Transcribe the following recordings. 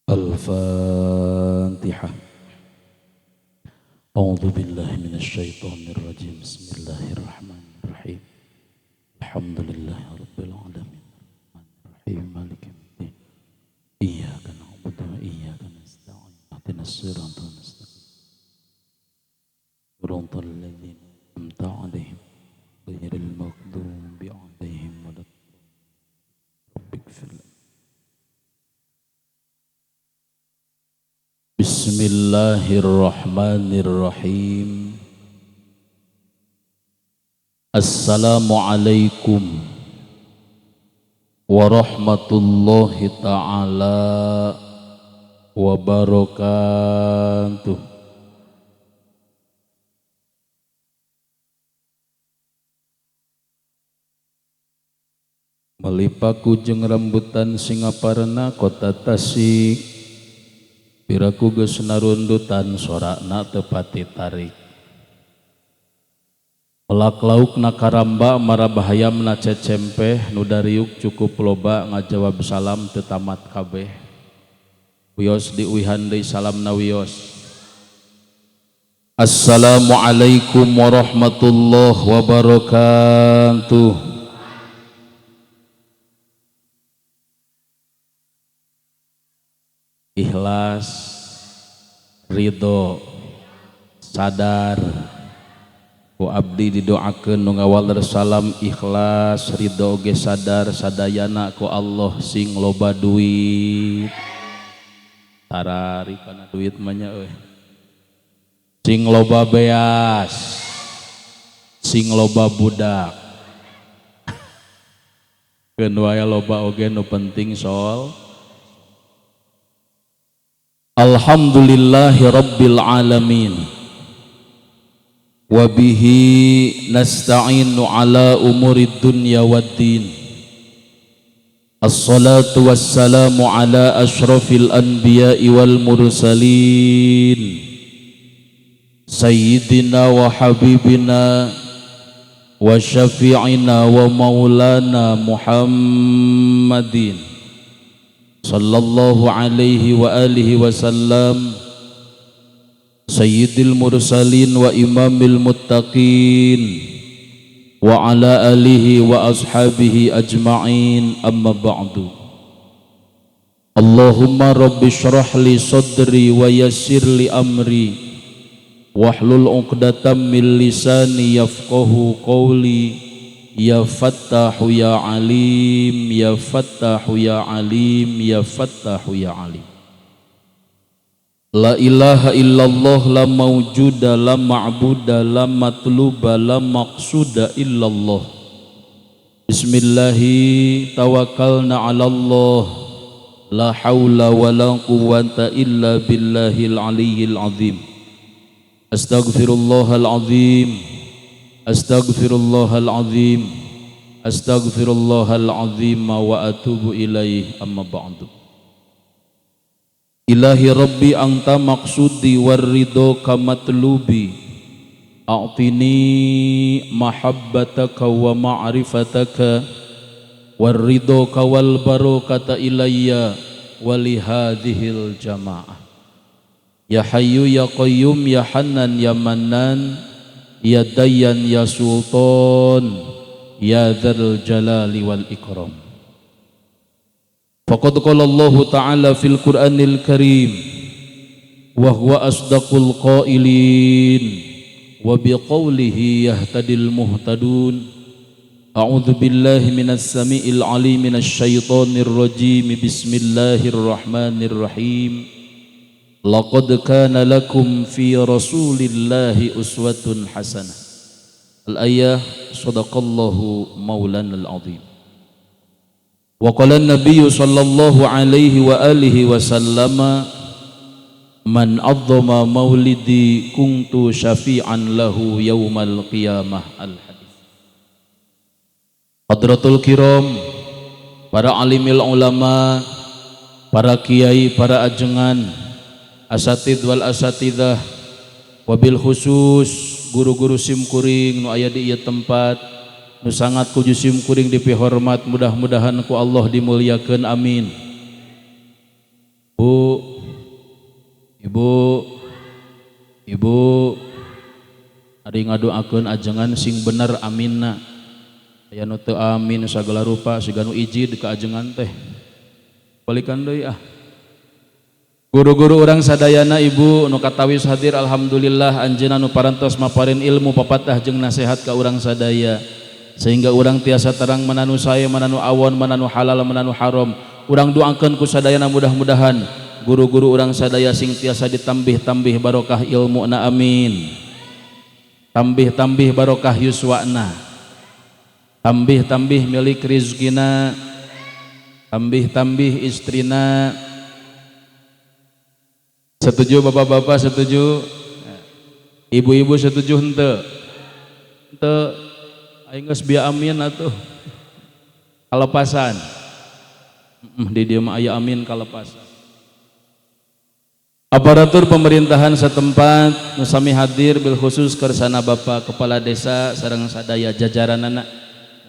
Al-Fatihah. A'udzu billahi minasyaitonir rajim. Bismillahirrahmanirrahim. Alhamdulillahirabbil alamin. Arrahmanirrahim. Maliki yaumiddin. Iyyaka na'budu wa iyyaka nasta'in. Ihdinas siratal mustaqim. Siratal ladzina an'amta 'alaihim ghairil maghdubi 'alaihim waladdallin. Bismillahirrahmanirrahim. Assalamualaikum warahmatullahi ta'ala wabarakatuh. Melipaku jeung rambutan singaparna kota Tasik. Piraku geus narundutan sorakna teu pati tarik. Pelak laukna karamba marabahayamna cecempeh nu dariuk cukup loba ngajawab salam teu tamat kabeh. Wios diuihan deui salamna wios. Assalamualaikum warahmatullahi wabarakatuh. Ikhlas, ridho, sadar ku abdi didoakeun nu ngawal salam ikhlas, ridho ge sadar sadayana ku Allah sing loba duit. Tarari kana duit mah nya euy. Sing loba beas, sing loba budak. Keun wae loba oge nu penting soal Alhamdulillahi rabbil alamin. Wabihi nasta'inu ala umurid dunya waddin. Assalatu wassalamu ala ashrafil anbiya'i wal mursalin. Sayyidina wa habibina wa syafi'ina wa maulana Muhammadin sallallahu alaihi wa alihi wasallam, sayyidil mursalin wa imamil muttaqin wa ala alihi wa ashabihi ajma'in, amma ba'du. Allahumma rabbi syrah li sadri wa yassir li amri wahlul 'uqdatam min lisani yafqahu qawli. Ya Fattahu ya Alim, ya Fattahu ya Alim, ya Fattahu ya Alim. La ilaha illallah, la mawjuda, la ma'buda, la matluba, la maqsuda illallah. Bismillahi tawakkalna ala Allah. La hawla wa la quwwata illa billahil aliyyil azim. Astaghfirullahal azim. Astaghfirullahal azim, astaghfirullahal azim wa atubu ilaih, amma ba'du. Ilahi rabbi anta maqsudi warridho kamatlubi. A'tini mahabbataka wa ma'rifataka warridho kawal barakata ilayya walihadhil jamaah. Ya hayyu ya qayyum ya hannan ya mannan, ya Dayyan ya Sultan, ya Dzal Jalali wal Ikram. Faqad qala Allah Ta'ala fil Qur'anil Karim wa huwa asdaqul qailin wa biqaulihi yahtadil muhtadun. A'udzu billahi minas samiil alim minasy syaithanir rajim. Bismillahirrahmanirrahim. Laqad kana lakum fi rasulillahi uswatun hasanah. Al-ayah, sadaqallahu maulanal azim. Wa qala an-nabiyyu sallallahu alaihi wa alihi wa sallama, man adzama maulidi kuntu syafi'an lahu yaumal qiyamah. Al-hadis. Hadratul kiram, para alimil ulama, para kiai, para ajengan, asatid wal asatidah, wabil khusus guru-guru simkuring nu aya di ieu tempat, nu sangat kuju simkuring dipihormat, mudah-mudahan ku Allah dimuliakeun, amin. Bu, ibu ari ngadoakeun ajengan sing bener, aminna. Aya nu teu amin sagala rupa, siga nu ijid ka ajengan teh balikan deui ah. Guru-guru urang sadayana, ibu nu katawis hadir, alhamdulillah anjeunna nu parantos maparin ilmu papatah jeung nasihat ka urang sadaya, sehingga urang tiasa terang mananu sae, mananu awon, mananu halal, mananu haram. Urang doakeun ku sadayana mudah-mudahan guru-guru urang sadaya sing tiasa ditambih-tambih barokah ilmuna, amin. Tambih-tambih barokah yuswana, tambih-tambih milik rizkina, tambih-tambih istrina. Setuju bapak-bapak, setuju? Ibu-ibu setuju henteu? Henteu, aing geus bieu amin atuh. Kalepasan. Di dieu mah aya amin kalepasan. Aparatur pemerintahan setempat nu sami hadir, bil khusus kersana Bapak Kepala Desa sareng sadaya jajaranana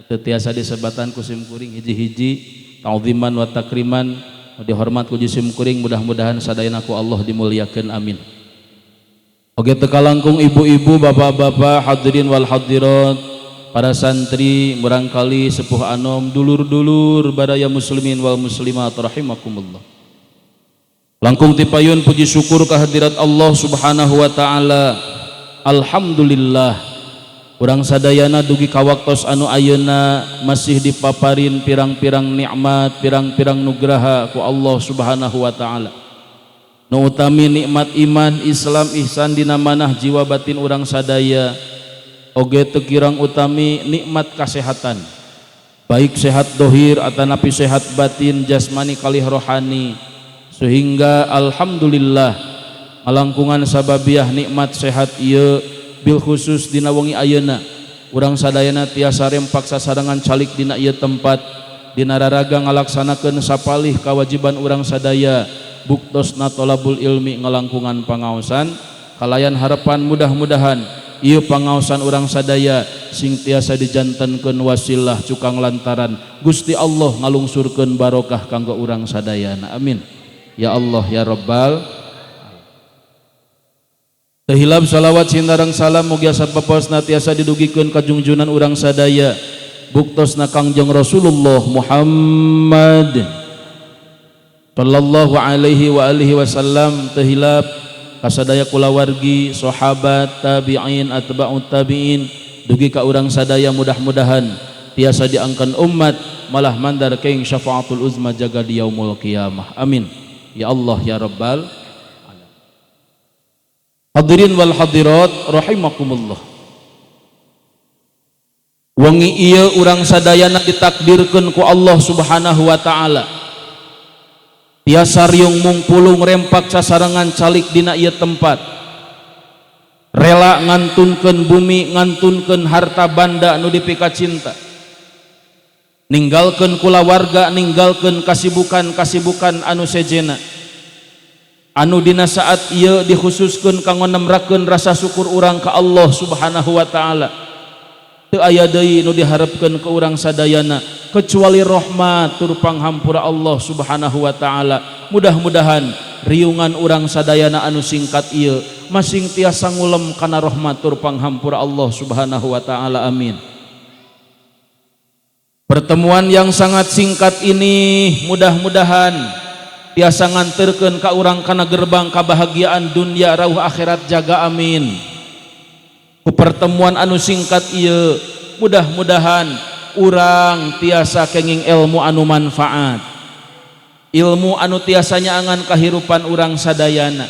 teu tiasa disebatan ku simkuring hiji-hiji, ta'ziman wa takriman, dihormat ku simkuring, mudah-mudahan sadayana ku Allah dimuliakeun, amin. Oge teu kalangkung ibu-ibu, bapak-bapak, hadirin wal hadirat, para santri, murangkali sepuh anom, dulur-dulur baraya muslimin wal muslimat rahimakumullah. Langkung tipayun puji syukur kehadirat Allah subhanahu wa ta'ala. Alhamdulillah urang sadayana dugi kawaktos anu ayeuna masih dipaparin pirang-pirang nikmat, pirang-pirang nugraha ku Allah subhanahu wa ta'ala. Nu utami nikmat iman, Islam, ihsan dina manah jiwa batin urang sadaya. Oge teu kirang utami nikmat kasehatan, baik sehat dohir atanapi sehat batin, jasmani kalih rohani, sehingga alhamdulillah malangkungan sababiah nikmat sehat ieu bil khusus dina wengi ayeuna urang sadayana tiasa rempak sasarangan calik dina ieu tempat, dina raraga ngalaksanakeun sapalih kawajiban urang sadaya, buktosna tolabul ilmi ngalangkungan pangaosan, kalayan harapan mudah-mudahan ieu pangaosan urang sadaya sing tiasa dijantenkeun wasilah cukang lantaran Gusti Allah ngalungsurkeun barokah kanggo urang sadayana, amin ya Allah ya Rabbal. Tehilap salawat sinareng salam mugia sapaposna tiasa didugikeun ka junjunan urang sadaya, buktosna Kangjeng Rasulullah Muhammad sallallahu alaihi wa alihi wasallam. Tehilap kasadaya kulawargi, sahabat, tabi'in, atba'ut tabi'in, dugi ka urang sadaya mudah-mudahan tiasa diangkan umat malah mandar keing syafaatul uzma jaga di yaumul qiyamah, amin ya Allah ya Rabbal. Hadirin wal hadirat rahimakumullah. Wengi ieu urang sadayana ditakdirkeun ku Allah subhanahu wa ta'ala tiasa riung mungpulung rempak sasarangan calik dina ieu tempat, rela ngantunkeun bumi, ngantunkeun harta banda nu dipika cinta, ninggalkeun kulawarga, ninggalkeun kasibukan anu sejena, anu dina saat ieu dikhususkeun kanggo nemrakeun rasa syukur urang ka Allah subhanahu wa ta'ala. Teu aya deui nu diharepkeun ke urang sadayana kecuali rahmat tur panghampura Allah subhanahu wa ta'ala. Mudah-mudahan riungan urang sadayana anu singkat ieu masing tiasa ngulem kana rahmat tur panghampura Allah subhanahu wa ta'ala, amin. Pertemuan yang sangat singkat ini mudah-mudahan tiasa nganterkeun ka urang kana gerbang kabahagiaan dunia rauh akhirat jaga, amin. Ku pertemuan anu singkat ieu mudah-mudahan urang tiasa kenging ilmu anu manfaat, ilmu anu tiasanya angan kahirupan urang sadayana,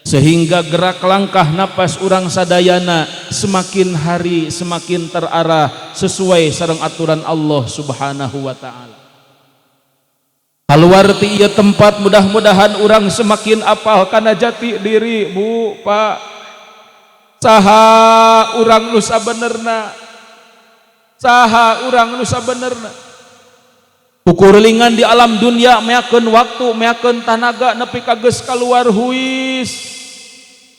sehingga gerak langkah napas urang sadayana semakin hari semakin terarah sesuai sareng aturan Allah subhanahu wa ta'ala. Kaluar ti ieu tempat mudah-mudahan urang semakin apal kana jati diri, Bu, Pak. Saha urang nu sabenerna, saha urang nu sabenerna. Kukurelingan di alam dunia meakeun waktu meakeun tanaga nepi ka geus kaluar huis.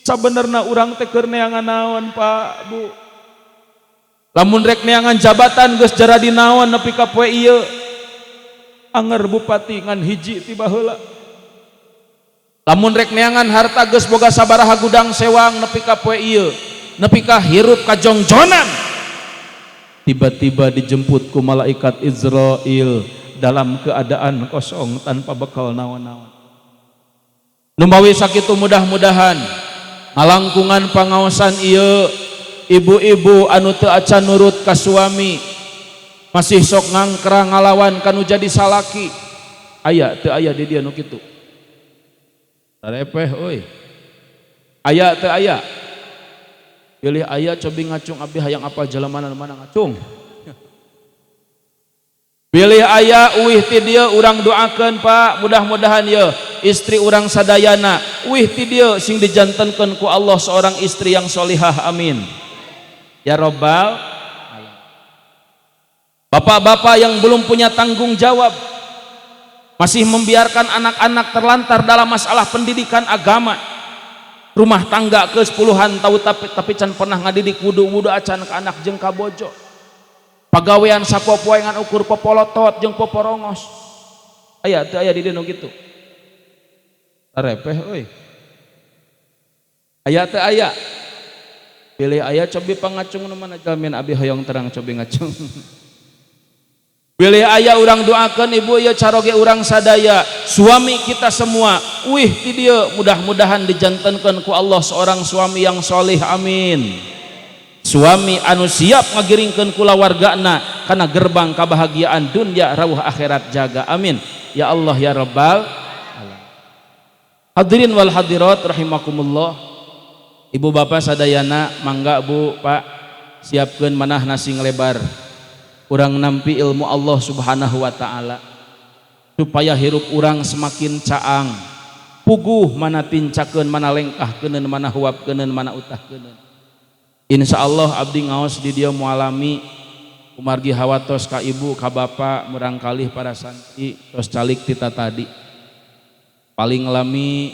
Sabenerna urang teh keur neangan naon Pak Bu? Lamun rek neangan jabatan geus jara di naon nepi ka poe ieu. Anger bupati ngan hiji ti baheula. Lamun rek neangan harta geus boga sabaraha gudang sewang nepi ka poe ieu. Nepi ka hirup ka jongjonan. Tiba-tiba dijemput ku malaikat Israil dalam keadaan kosong tanpa bekal naon-naon. Numbawi sakitu mudah-mudahan ngalangkungan pangaosan ieu ibu-ibu anu teu acan nurut ka suami masih sok ngangkra ngalawan kanu jadi salaki. Aya teu aya di dieu nu kitu? Tarepeh euy. Aya teu aya? Pilih aya cobi ngacung abdi hayang apal jalemana mana ngacung. Pilih aya uih ti dieu urang doakeun Pak, mudah-mudahan ye istri urang sadayana uih ti dieu sing dijantenkeun ku Allah seorang istri yang solihah, amin ya robbal alamin. Bapak-bapak yang belum punya tanggung jawab masih membiarkan anak-anak terlantar dalam masalah pendidikan agama, rumah tangga ke sepuluhan tahu tapi can pernah ngadidik wudu acan ke anak jeung ka bojo. Pagawean sapopoe ngan ukur popolotot jeung poporongos. Aya teu aya di dieu nu kitu? Tarepeh euy. Aya teu aya? Pilih aya cobi pangacung nu mana jalmin abi hoyong terang cobi ngacung. Pilih aya urang doakeun ibu ieu caroge urang sadaya, suami kita semua. Wih ti dieu mudah-mudahan dijantenkeun ku Allah seorang suami yang soleh, amin. Suami anu siap ngagiringkeun kulawargana kana gerbang kebahagiaan dunia rawuh akhirat jaga, amin ya Allah ya rabbal alamin. Hadirin wal hadirat rahimakumullah, ibu bapak sadayana, mangga Bu Pak siapkeun manah nasi ngelebar urang nampi ilmu Allah subhanahu wa ta'ala supaya hirup urang semakin caang puguh, mana tincakeun mana lengkahkeun mana huapkeun mana utahkeun. Insya Allah abdi ngaos di dia mualami umargi hawatos ka ibu ka bapak murangkalih para santri tos calik tita tadi paling lami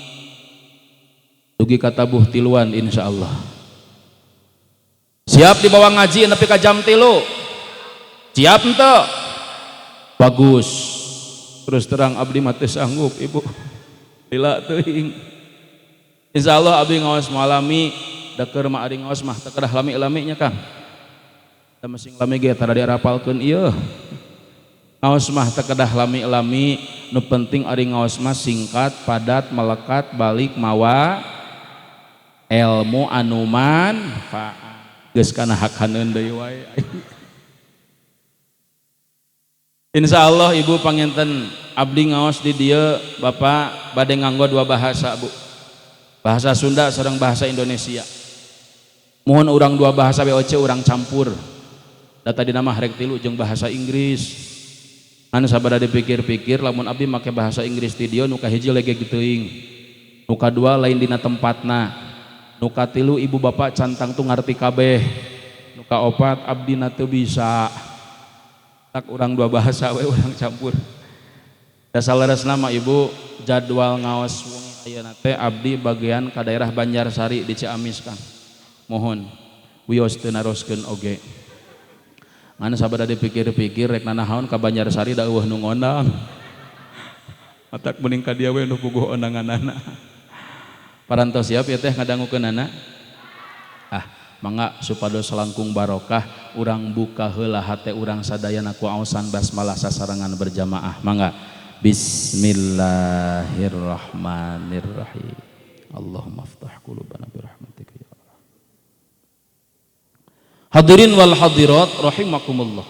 dugi kata buh tiluan insya Allah. Siap dibawa ngaji nepi ka jam 3? Siap ente? Bagus. Terus terang abdi mah teu sanggup ibu. Lila teuing. Insya Allah abdi ngaos mualami dakeur mah ari ngaos mah teu kedah lami-lami nya Kang. Da masing lami ge tara diarapalkeun ieu. Ngaos mah teu kedah lami-lami, nu penting ari ngaos mah singkat, padat, melekat, balik mawa ilmu anu manfaat. Geus kana hakaneun deui wae. Insyaallah ibu panginten abdi ngaos di dieu Bapak bade nganggo 2 bahasa Bu. Bahasa Sunda sareng bahasa Indonesia. Mohon urang 2 bahasa BOC urang campur. Data dina mah rek 3 jeung bahasa Inggris. Anu sabada dipikir-pikir lamun abdi make bahasa Inggris ti dieu nu kahiji legeg teuing. Nu kadua lain dina tempatna. Nu katilu ibu bapak cantang tu ngarti kabeh. Nu kaopat abdi na teu bisa. Tak urang 2 bahasa we urang campur. Da salaresna mah ibu jadwal ngaos wengi ayeuna teh abdi bagian ka daerah Banjarsari di Ciamis Kang. Mohon wios teu naroskeun oge. Ngan sabada dipikir-pikir rek nanahaun ka Banjarsari da eueuh nu ngondang. Matak mending ka dieu we nu puguh ondanganana. Parantos siap ya teh ngadangukeunana. Mangga supados langkung barokah urang buka heula hate urang sadayana ku aosan basmalah sasarengan berjamaah. Mangga. Bismillahirrahmanirrahim. Allahumma aftah qulubana birahmatika ya Allah. Hadirin wal hadirat rahimakumullah.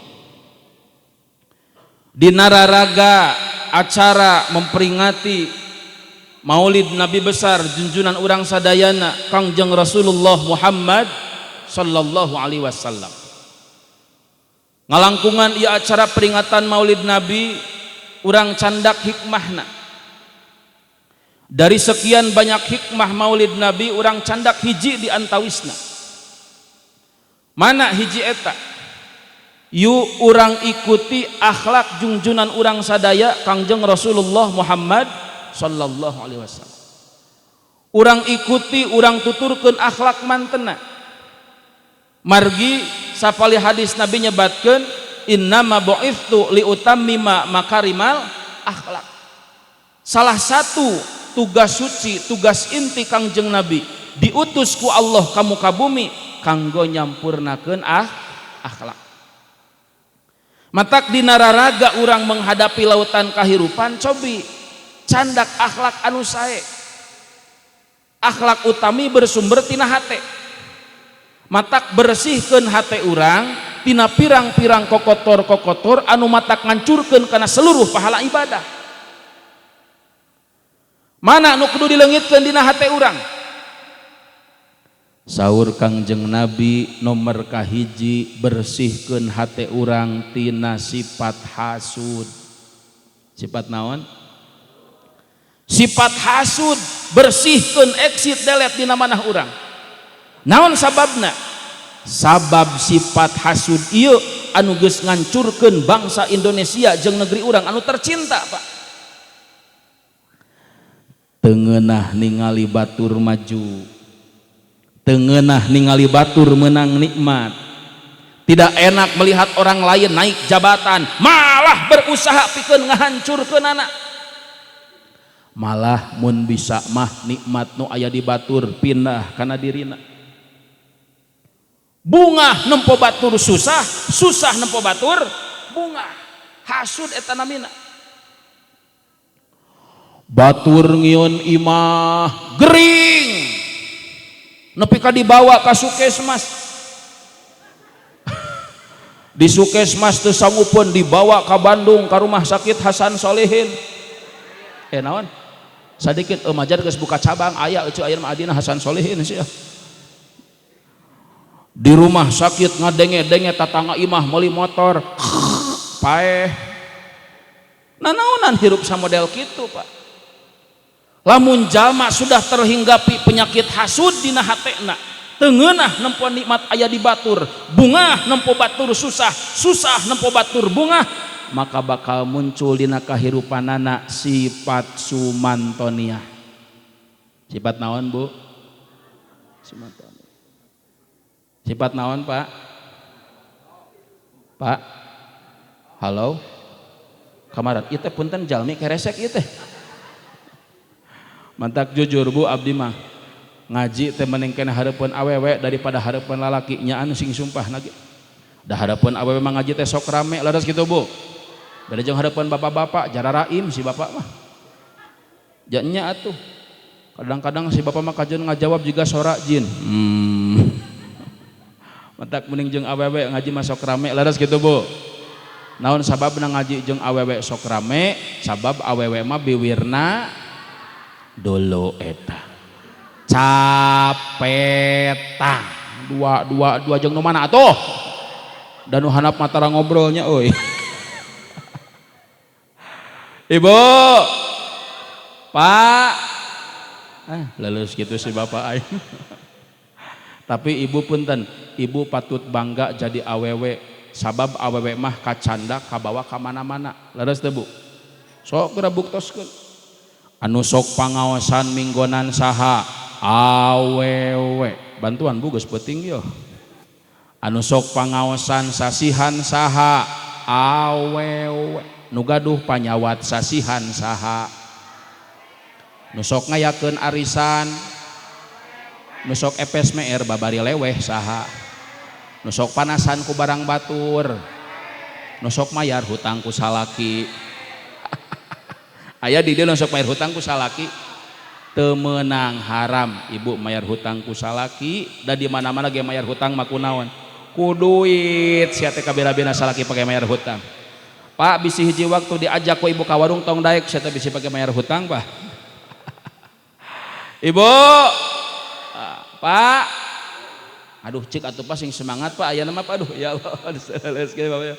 Di nararaga acara memperingati Maulid Nabi besar junjunan urang sadayana Kangjeng Rasulullah Muhammad sallallahu alaihi wasallam. Ngalangkungan ieu acara peringatan Maulid Nabi urang candak hikmahna. Dari sekian banyak hikmah Maulid Nabi urang candak hiji di antawisna. Mana hiji eta? Yuk urang ikuti akhlak junjunan urang sadaya Kangjeng Rasulullah Muhammad sallallahu alaihi wasallam. Urang ikuti, urang tuturkeun akhlak mantena. Margi sapali hadis Nabi nyebatkeun innama bu'ithtu liutammima makarimal akhlak. Salah satu tugas suci, tugas inti Kangjeng Nabi diutus ku Allah ka muka bumi kanggo nyampurnakeun akhlak. Matak dina raraga urang menghadapi lautan kahirupan cobi candak akhlak anu sae. Akhlak utami bersumber tina hate. Matak bersihkeun hate urang tina pirang-pirang kokotor-kokotor anu matak ngancurkeun kana seluruh pahala ibadah. Mana anu kudu dileungitkeun dina hate urang? Saur Kangjeng Nabi nomor kahiji bersihkeun hate urang tina sifat hasud. Sifat naon? Sifat hasud, bersihkeun exit delete dina manah urang. Naon sababna? Sabab sifat hasud ieu anu geus ngancurkeun bangsa Indonesia jeung negeri urang anu tercinta, Pak. Teu ngeunah ningali batur maju, teu ngeunah ningali batur menang nikmat, tidak enak melihat orang lain naik jabatan, malah berusaha pikeun ngahancurkeunana. Malah mun bisa mah nikmat nu aya di batur pindah kana dirina. Bunga nempo batur susah, susah nempo batur bunga. Hasud eta namina. Batur ngieun imah gering nepi ka dibawa ka Sukesmas. Di Sukesmas teu sanggupeun dibawa ka Bandung ka rumah sakit Hasan Solihin. Naon? Sadikit majar geus buka cabang aya eueuh aya mah adina Hasan Solihin sia. Di rumah sakit ngadenge-denge tatangga imah meuli motor. Paeh. Nanaonan hirup samodel kitu, Pak. Lamun jalma sudah terhinggapi penyakit hasud dina hatena, teu ngeunah nempo nikmat aya di batur, bunga nempo batur susah, susah nempo batur bunga, maka bakal muncul dina kahirupanana sifat sumantonia. Sifat naon, Bu? Sumantonia. Sifat naon, Pak? Pak? Halo? Kamarat, ieu teh punten jalmi keresek ieu teh. Mantak jujur Bu abdi mah ngaji teh mending kena hareupeun awewe daripada hareupeun lalaki nya anu sing sumpah lagi. Da hareupeun awewe mah ngaji teh sok rame laras kitu Bu. Beda jeung hareupeun bapak-bapak jararaim si bapak mah. Janya atuh. Kadang-kadang si bapak mah kajeun ngajawab juga sora jin. Mantak mending jeung awewe ngaji mah sok rame laras kitu Bu. Naon sababna ngaji jeung awewe sok rame? Sabab awewe mah biwirna dolo eta capeta dua jeung nu mana atuh dan nu handap matara ngobrolnya euy. Ibu Pak lulus gitu si bapak aing. Tapi ibu punten, ibu patut bangga jadi awewe sabab awewe mah kacanda kabawa ka mana-mana leres teh Bu. Sok geura buktoskeun anu sok pangaosan minggonan saha awewe bantuan Bu geus peuting yo. Anu sok pangaosan sasihan saha awewe nu gaduh panyawat sasihan saha nu sok ngayakeun arisan nu sok epes meer babari leweh saha nu sok panasan ku barang batur nu sok mayar hutang ku salaki. Aya di dieu sok mayar hutang ku salaki teu meunang haram ibu mayar hutang ku salaki da di mana-mana ge mayar hutang mah kunaon ku duit sia teh kabela-bela salaki pake mayar hutang. Pak bisi hiji waktu diajak ku ibu ka warung tong daek sia teh bisi pake mayar hutang Pak. Ibu Pak aduh cik atuh pas sing semangat Pak aya nama Pak aduh ya Allah.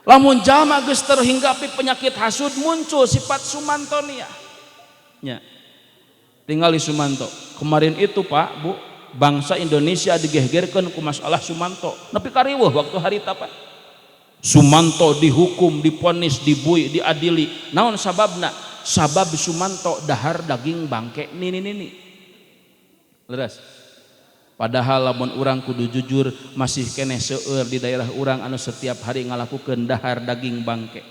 Lamun jalma geus terhinggapi penyakit hasud muncul sifat sumantonia. Nya. Tinggal di Sumanto. Kemarin itu Pak, Bu, bangsa Indonesia digegerkeun ku masalah Sumanto nepi ka riweuh waktu harita Pak. Sumanto dihukum, diponis, dibui, diadili. Naon sababna? Sabab Sumanto dahar daging bangke nini. Leres. Padahal lamun urang kudu jujur masih keneh seueur di daerah urang anu setiap hari ngalakukeun dahar daging bangke.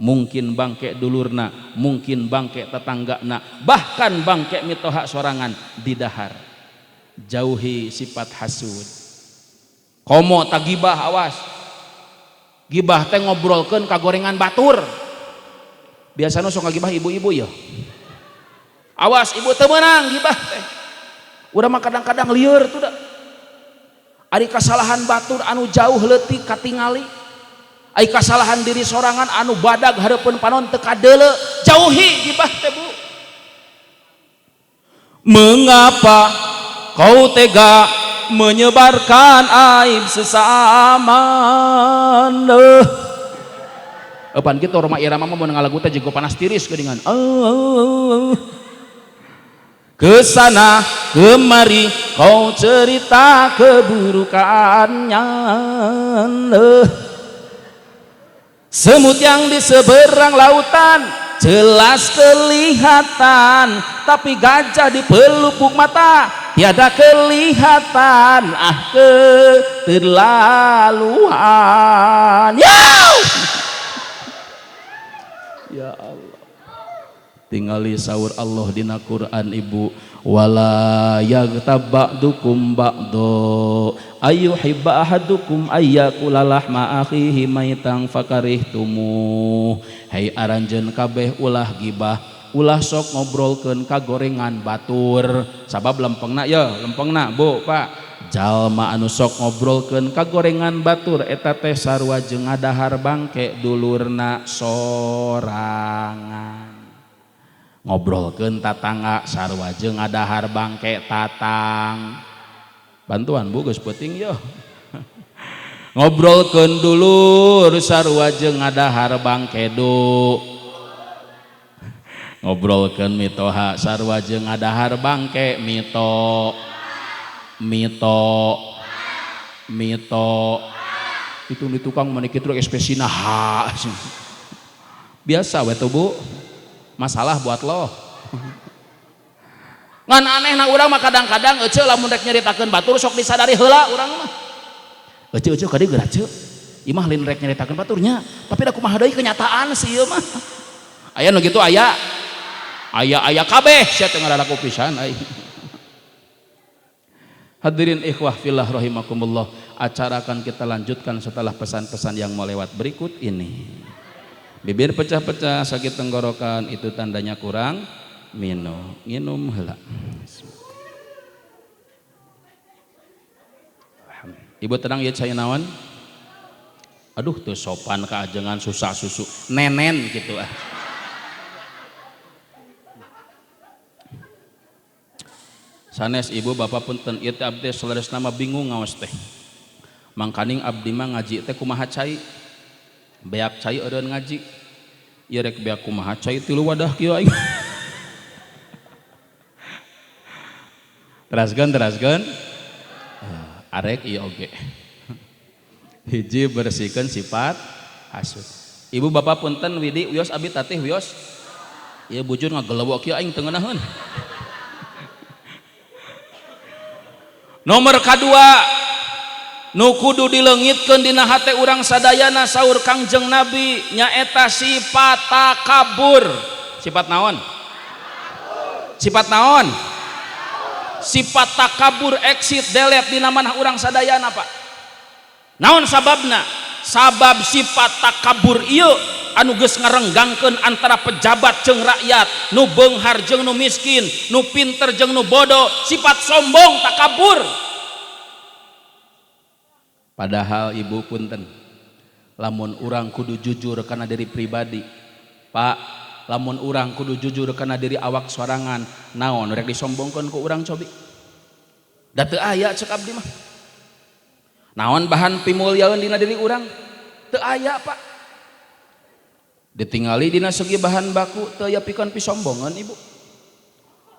Mungkin bangke dulurna, mungkin bangke tetanggana, bahkan bangke mitoha sorangan di dahar. Jauhi sifat hasud. Komo tak gibah, awas. Gibah teh ngobrolkeun kagorengan batur. Biasana sok ngagibah ibu-ibu ya. Awas ibu teu meunang gibah teh. Urang mah kadang-kadang lieur tuh da. Ari kasalahan batur anu jauh leutik katingali. Ai kasalahan diri sorangan anu badag hareupeun panon teu kadeule, jauhi gibah teh Bu. Mengapa kau tega menyebarkan aib sesama? Pan kitu Roma Irama mah mun ngalagu teh jeung panas tiris geuningan. Kesana kemari kau cerita keburukannya. Semut yang di seberang lautan jelas kelihatan, tapi gajah di pelupuk mata tiada kelihatan. Keterlaluan. Ya Allah. Tingali saur Allah dina Quran Ibu, wala yaghtab ba'dukum ba'do ayyuhibba ahadukum ayyakula lahma akhihi maitan fakarihtumu. Hai aranjeun kabeh ulah gibah, ulah sok ngobrolkeun kagorengan batur. Sabab lempengna ya, lempengna Bu, Pak. Jalma anu sok ngobrolkeun kagorengan batur eta teh sarua jeung ngadahar bangke dulurna sorangan. Ngobrolkeun tatangga sarua jeung ngadahar bangke tatang. Bantuan Bu geus peuting yo. Ngobrolkeun dulur sarua jeung ngadahar bangke du. Ngobrolkeun mitoha sarua jeung ngadahar bangke mito. Itu di tukang menikit truk spesina ha. Biasa we tuh Bu. Masalah buat lo. Ngan aneh na urang mah kadang-kadang ece lamun rek nyaritakeun batur sok disadari heula urang mah. Ece ka dieu geura ce. Ieu mah lain rek nyaritakeun baturnya, tapi da kumaha deui kenyataan si ieu mah. Aya nu kitu aya. Aya kabeh sia teu ngaralaku pisan ai. Hadirin ikhwah fillah rahimakumullah, acara akan kita lanjutkan setelah pesan-pesan yang mau lewat berikut ini. Bibir pecah-pecah, sakit tenggorokan, itu tandanya kurang minum. Minum heula. Ibu tenang ya saya naon. Aduh teu sopan kaajengan susah susu. Nenen gitu ah. Sanes ibu bapak punten ieu teh abdi salaresna mah bingung ngaos teh. Mangkaning abdi mah ngaji teh kumaha cai? Beak cai eureun ngaji. Ieu rek beak kumaha cai 3 wadah kieu aing. Teraskeun. Arek ieu oge. Hiji bersihkeun sifat hasud. Ibu bapak punten widi wios abi tatih wios. Ieu bujur ngagelewok kieu aing teu ngeunaheun. Nomor kadua nu kudu dileungitkeun dina hate urang sadayana saur Kangjeng Nabi nyaeta sifat takabur. Sifat naon? Sifat naon? Sifat takabur exit delete dina manah urang sadayana Pak. Naon sababna? Sabab sifat takabur ieu anu geus ngarenggangkeun antara pejabat jeung rakyat, nu beunghar jeung nu miskin, nu pinter jeung nu bodoh, sifat sombong takabur. Padahal ibu punten, lamun urang kudu jujur kana diri pribadi. Pak, lamun urang kudu jujur kana diri awak sorangan, naon rek disombongkeun ku urang cobi? Da teu aya ceuk abdi mah. Naon bahan pimulyaeun dina diri urang? Teu aya Pak. Ditingali dina segi bahan baku teu aya pikeun pisombongan ibu.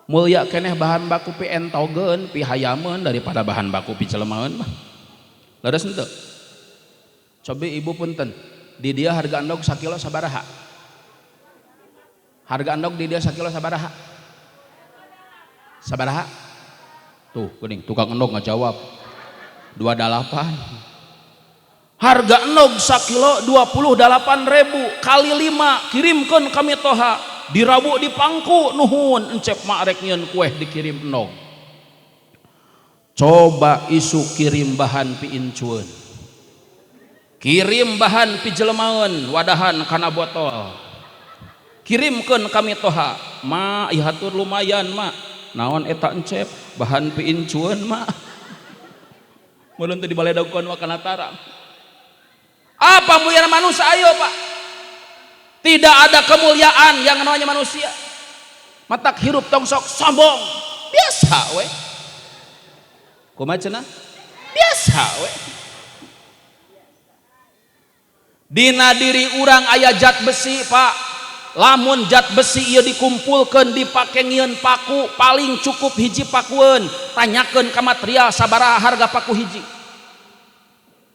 Mulia keneh bahan baku pi entogen pi hayameun daripada bahan baku pi celemaeun mah. Leres henteu? Coba ibu punten, di dia harga endog sakilo sabaraha? Harga endog di dia sakilo sabaraha? Sabaraha? Tuh, geuning tukang endog ngajawab. 28. Harga endog sakilo 28.000 kali 5 kirimkeun ka Mitoha. Dirabu di pangku nuhun encep mak rek nyieun kueh dikirim endog. Coba isu kirim bahan pi incueun. Kirim bahan pi jelemaeun wadahan kana botol. Kirimkeun ka Mitoha. Ma ieu hatur lumayan mak. Naon eta encep bahan pi incueun mak. Mun teu dibaledogkeun wa kana tara. Apa muliana manusia ayo Pak? Tidak ada kemuliaan yang namanya manusia. Matak hirup tong sok sombong. Biasa we. Kumaha cenah? Biasa we. Dina diri urang aya zat besi Pak. Lamun zat besi ieu dikumpulkeun dipake ngieun paku paling cukup hiji pakueun. Tanyakeun ka material sabaraha harga paku hiji.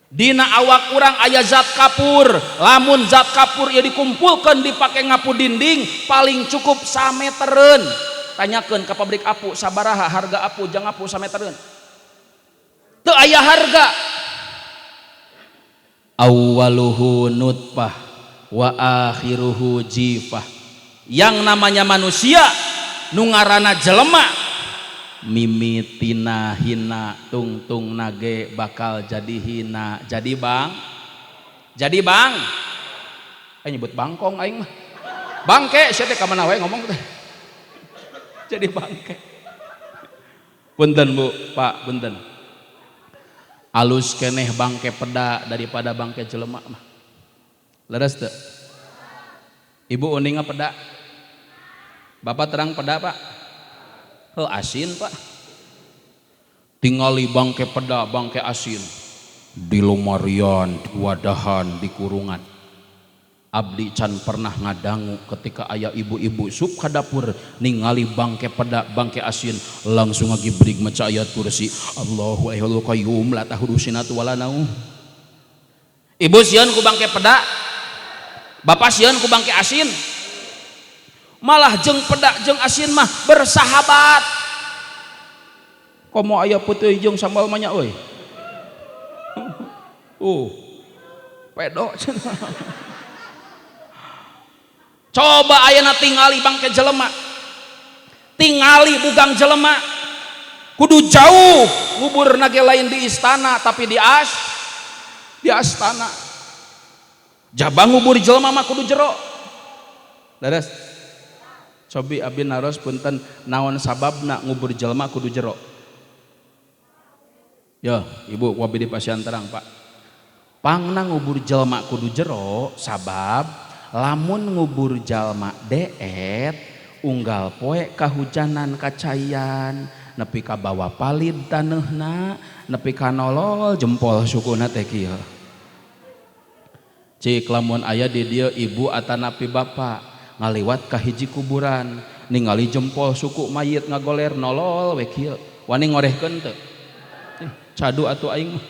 Dina awak urang aya zat kapur, lamun zat kapur ieu dikumpulkeun dipake ngapu dinding paling cukup sametereun. Tanyakeun ka pabrik apu sabaraha harga apu jang apu sametereun. Teu aya harga. Awwaluhu nutfah wa akhiruhu jifah. Yang namanya manusia nu ngaranna jelema mimitina hina tungtung nage bakal jadi hina. Jadi bang nyebut bangkong aing mah bangke sia teh ka mana wae ngomong teh jadi bangke. Punten Bu Pak, punten alus keneh bangke peda daripada bangke jelema mah. Leres teu? Ibu uninga peda, bapak terang peda Pak. Asin Pak. Tingali bangke peda bangke asin di lomarian wadahan di kurungan. Abdi can pernah ngadangu ketika aya ibu-ibu sup ka dapur ningali bangke peda bangke asin langsung ngagibrig maca ayat kursi Allahu ahadul qayyum la ta'khudhuhu sinatun wa la naum. Ibu sieun ku bangke peda, bapak sieun ku bangke asin. Malah jeung peda jeung asin mah bersahabat. Komo aya peuteui jeung sambal manya euy. Pedo cenah. Coba ayeuna tingali bangke jelema. Tingali bugang jelema. Kudu jauh nguburna ge lain di istana tapi di astana. Jabang ngubur jelema mah kudu jero. Leres. Cobi abdi naros punten naon sababna ngubur jelema kudu jero. Ya, Ibu wabi dipasihan terang Pak. Pangna ngubur jelema kudu jero sabab lamun ngubur jelema deet unggal poe kahujanan kacayan nepi ka bawa palid taneuhna nepi ka nolol jempol sukuna teh kieu. Cik lamun aya di dieu ibu atanapi bapak ngaliwat ka hiji kuburan ningali jempol suku mayit ngagoler nolol we kieu wani ngorehkeun teu cadu atuh aing mah.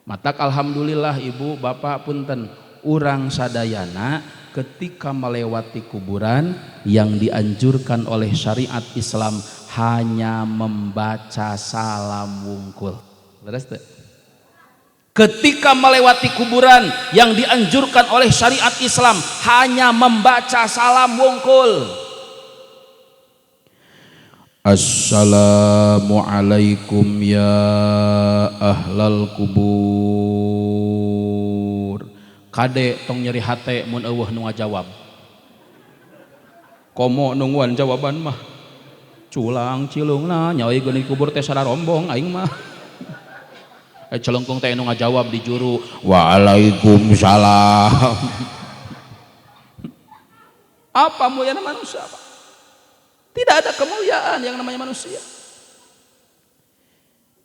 Matak alhamdulillah ibu bapak punten urang sadayana ketika melewati kuburan yang dianjurkan oleh syariat Islam hanya membaca salam wungkul. Leres teu? Ketika melewati kuburan yang dianjurkan oleh syariat Islam hanya membaca salam wungkul. Assalamualaikum ya ahlal kubur. Kade tong nyeri hate mun eueuh nu ngajawab. Komo nungguan jawaban mah culang cilungna nyawa geuning kubur teh sararombong aing mah. Celengkung teh nu ngajawab di juru waalaikumsalam. Apa muliana manusia Pak? Tidak ada kemuliaan yang namanya manusia.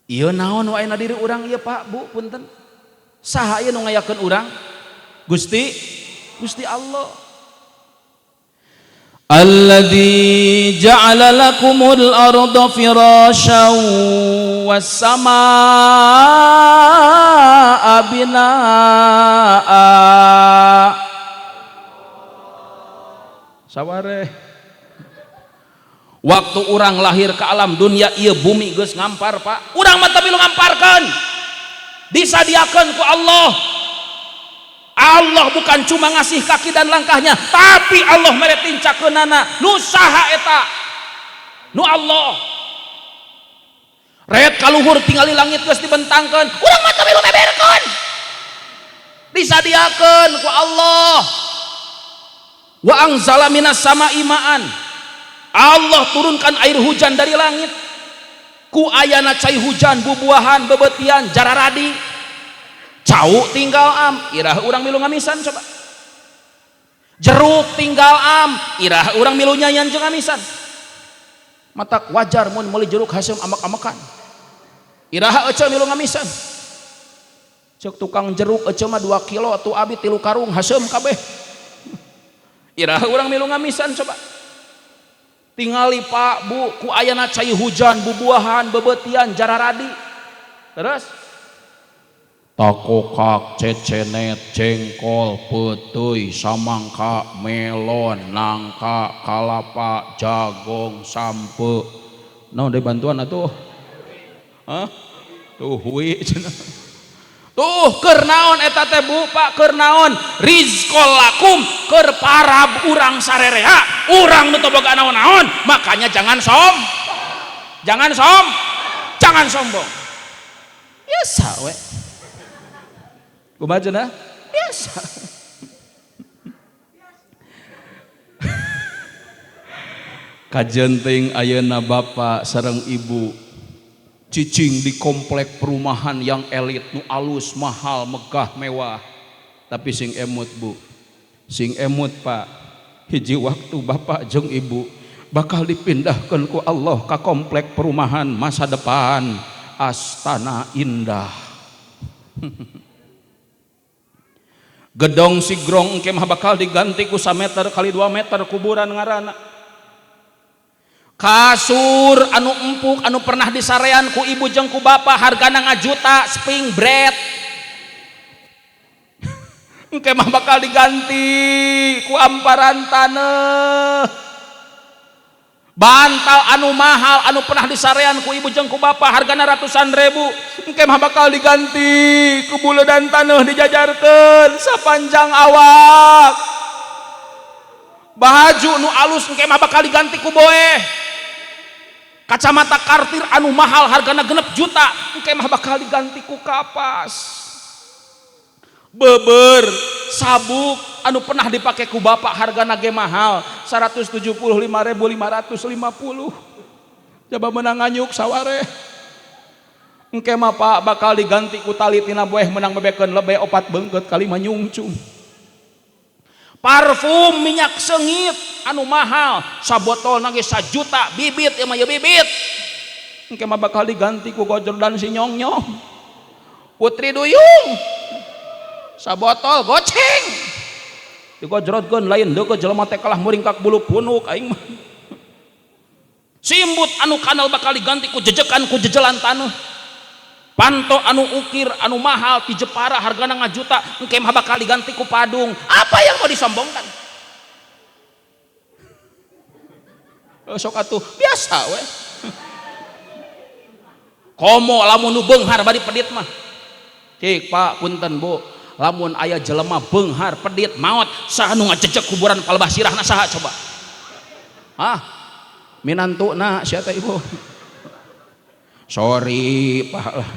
Ieu naon wae na diri urang ieu Pak Bu punten. Saha ieu nu ngayakeun urang? Gusti Allah. Alladzi ja'ala lakumul arda firasyan was samaa binaa. Saware waktu orang lahir ke alam dunia ieu bumi geus ngampar Pak, urang mah teu milu ngamparkeun, disadiakeun ku Allah. Allah bukan cuma ngasih kaki dan langkahnya, tapi Allah mere tincakeunana nu saha eta nu Allah ret kaluhur tingali langit geus dibentangkeun, urang mah teu milu meberkeun, disadiakeun ku Allah. Wa anzala minas sama'i ma'an, Allah turunkan air hujan dari langit, ku ayana cai hujan bubuahan bebetian jararadi cau tinggal am irah urang milu ngamisan coba, jeruk tinggal am irah urang milu nyanyan jeung ngamisan, matak wajar mun meuli jeruk haseum amak-amakan iraha ece milu ngamisan, cek tukang jeruk ece mah 2 kilo atuh abi 3 karung haseum kabeh iraha urang milu ngamisan coba. Tingali Pak Bu ku ayana cai hujan bubuahan bebetian jararadi terus takokak, cecenet, jengkol, peuteuy, samangka, melon, nangka, kalapa, jagong, sampe. Naon deui bantuan atuh? Hah? Tuh wi cenah. Tuh keur naon eta teh Bu Pak, keur naon? Rizqol lakum, keur para urang sarerea, urang nu teu boga naon-naon, makanya jangan jangan sombong. Biasa we. Kumaha cenah? Biasa. Kajenting ayeuna bapak sareng ibu cicing di komplek perumahan yang elit nu alus mahal megah mewah, tapi sing emut Bu, sing emut Pak, hiji waktu bapak jeung ibu bakal dipindahkeun ku Allah ka komplek perumahan masa depan Astana Indah. Gedong sigrong engke mah bakal diganti ku 1 meter kali 2 meter kuburan ngaranna. Kasur anu empuk anu pernah disarean ku ibu jeung ku bapa hargana ngajuta spring bread. Engke mah bakal diganti ku amparan taneuh. Bantal anu mahal anu pernah disarean ku ibu jeung ku bapa hargana ratusan ribu, engke mah bakal diganti ku buleudan taneuh dijajarkeun sapanjang awak. Baju nu alus engke mah bakal diganti ku boeh. Kacamata kartir anu mahal hargana 6 juta engke mah bakal diganti ku kapas. Beber sabuk anu pernah dipakai ku bapak hargana ge mahal 175.550. Coba menang nganyuk saware. Engke mah Pak bakal diganti ku tali tina boeh menang bebekeun lebe 4 beungkeut kali manyungcung. Parfum minyak sengit anu mahal sabotol nage 1 juta bibit ieu mah ya bibit. Engke mah bakal diganti ku gojordan si nyong-nyong. Putri Duyung sabotol goceng digojrotkeun lain deukeut jelema teh kalah muringkak bulu punuk aing mah. Simbut anu kanal bakal diganti ku jejekan ku jejelan taneuh. Panto anu ukir anu mahal di Jepara hargana ngajuta engke mah bakal diganti ku padung. Apa yang mau disombongkan? Sok atuh biasa we. Komo lamun nu beunghar bari pedit mah. Cik Pak punten Bu, lamun aya jelema beunghar pedit maot saha nu ngajejek kuburan palebah sirahna saha coba? Hah? Minantuna sia teh Ibu. Sorry Pak lah.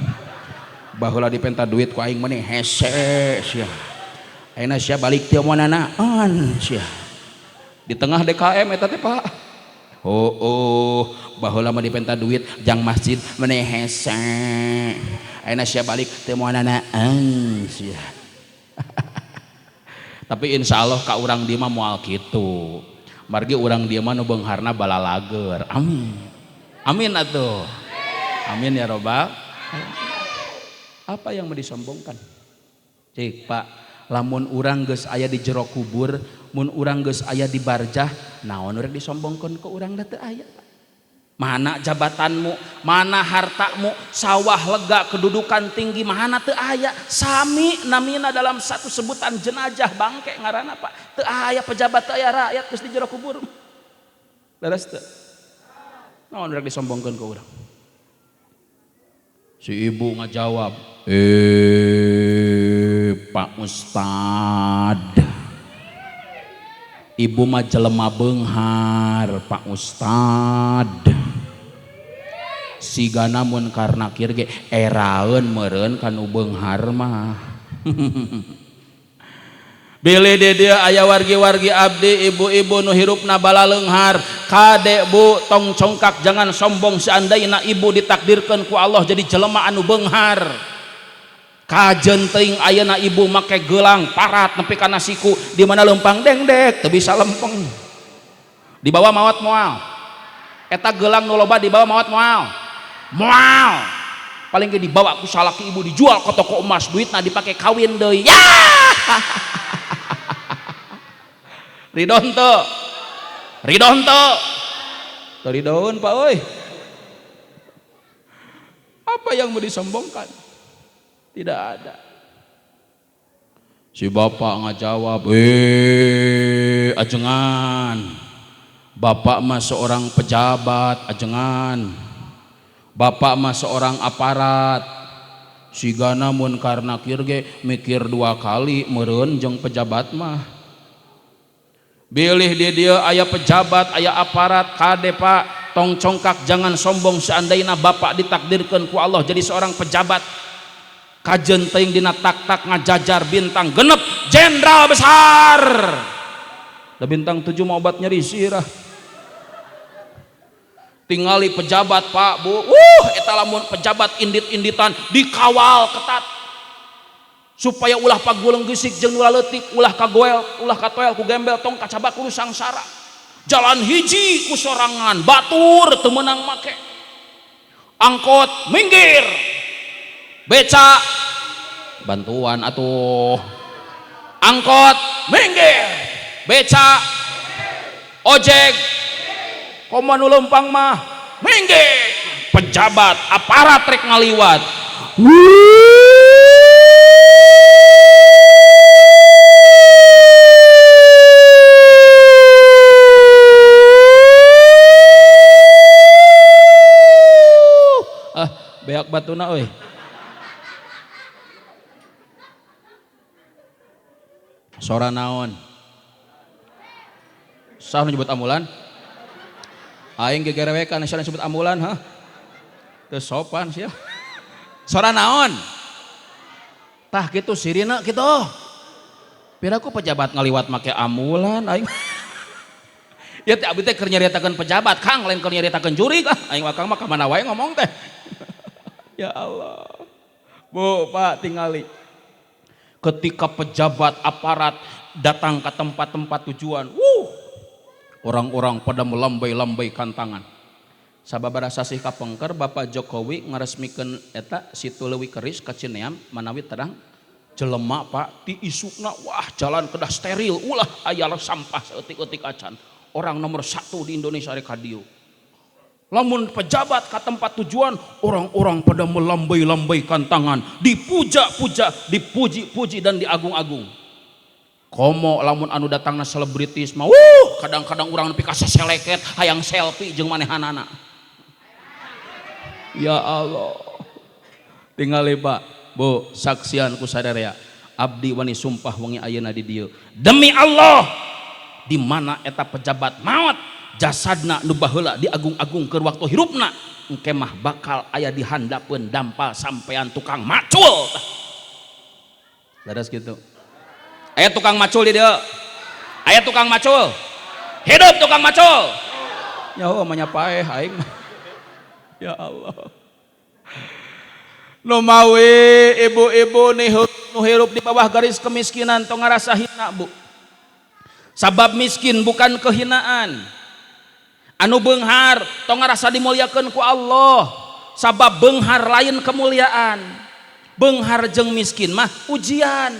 Baheula dipenta duit ku aing meni hese sia. Ayeuna sia balik teu moalna naon sia. Di tengah DKM eta teh Pak. Oh, baheula mah dipenta duit jang masjid meni hese. Ayeuna sia balik teu moalna naon sia. Tapi insya Allah ka urang dia mah moal kitu. Margi urang dia mah nu beungharna balalager. Amin. Amin atuh. Amin ya robbal. Apa yang mau disombongkan? Cik Pak, lamun urang geus aya di jero kubur, mun urang geus aya di barjah, naon rek disombongkeun ke urang da teu aya. Mana jabatanmu, mana hartamu, sawah lega, kedudukan tinggi, mana teu aya. Sami namina dalam satu sebutan jenazah bangke ngaranna Pak. Teu aya pejabat, teu aya rakyat geus di jero kubur. Beres teu? Naon rek disombongkeun ke urang? Si ibu ngajawab, Pak Ustad, ibu mah jelema beunghar Pak Ustad. Sigana mun karna kieu ge eraeun meureun kanu beunghar mah. Bilih di dieu aya wargi-wargi abdi, ibu-ibu nu hirupna bala leunghar, kade bu tong congkak jangan sombong seandaina ibu ditakdirkeun ku Allah jadi jelema anu beunghar. Kajen teuing ayeuna ibu make gelang parat nepi kana siku, di mana lempang dengdek teu bisa lempeng. Dibawa maot moal. Eta gelang nu loba dibawa maot moal. Moal. Paling ge dibawa ku salaki ibu dijual ke toko emas, duitna dipake kawin deui. Ya! Ridon teu? Ridon teu? Teu ridon Pak euy. Apa yang mau disombongkan? Tidak ada. Si bapak ngajawab, ajengan. Bapak mah seorang pejabat, ajengan. Bapak mah seorang aparat. Sigana mun karna kieu ge mikir dua kali meureun jeung pejabat mah. Bilih di dieu aya pejabat, aya aparat, kade Pak, tong congkak jangan sombong seandaina bapak ditakdirkeun ku Allah jadi seorang pejabat. Kajen teuing dina tak-tak ngajajar bintang genep jenderal besar. Da bintang 7 mah obat nyeri sirah. Tingali pejabat Pak Bu, eta lamun pejabat indit-inditan dikawal ketat supaya ulah pagulung geusik jeung ulah leutik, ulah kagoel, ulah katoel ku gembel tong kacabak kudu sangsara. Jalan hiji ku sorangan, batur teu meunang make. Angkot minggir. Beca bantuan atuh. Angkot minggir. Beca ojek komo nu lempang mah minggir. Pejabat aparat rek ngaliwat. Beak batuna euy. Sora naon? Sah nyebut ambulan? Aing gegerewekan asa disebut ambulan, ha? Teu sopan sia. Sora naon? Tah kitu sirina kitu. Piraku pejabat ngaliwat make ambulan aing. Ya teh abdi teh keur nyaritakeun pejabat, Kang, lain keur nyaritakeun jurig ah. Aing mah Kang mah ka mana wae ngomong teh. Ya Allah. Bu, Pak, tingali. Ketika pejabat aparat datang ke tempat-tempat tujuan, orang-orang pada melambai-lambaikan tangan. Sababaraha sasih kapengker Bapak Jokowi ngaresmikeun eta situ leuwih keris ka Cineam manawi terang jelema Pak ti isukna wah jalan kedah steril ulah aya sampah saeutik-eutik acan. Orang nomor 1 di Indonesia rek dieu. Lamun pejabat ke tempat tujuan, orang-orang pada melambai-lambaikan tangan, dipuja-puja, dipuji-puji dan diagung-agung. Komo lamun anu datangna selebritis mah, kadang-kadang orang nepi ka seleket, hayang selfie jeung manehanana. Ya Allah. Tingali Pak, Bu, saksian ku sadarea, abdi wani sumpah wengi ayeuna di dieu. Demi Allah, di mana eta pejabat maot jasadna nu baheula diagung-agung keur waktu hirupna engke mah bakal aya dihandapeun dampal sampean tukang macul. Dadas kitu. Aya tukang macul di dieu. Aya tukang macul. Hidup tukang macul. Nyaho mah nyapaeh aing. Ya Allah. Nu mawi ibu-ibu nu hirup di bawah garis kemiskinan tong ngarasa hina, Bu. Sabab miskin bukan kehinaan. Anu beunghar tong ngarasa dimuliakeun ku Allah. Sabab beunghar lain kemuliaan. Beunghar jeung miskin mah ujian.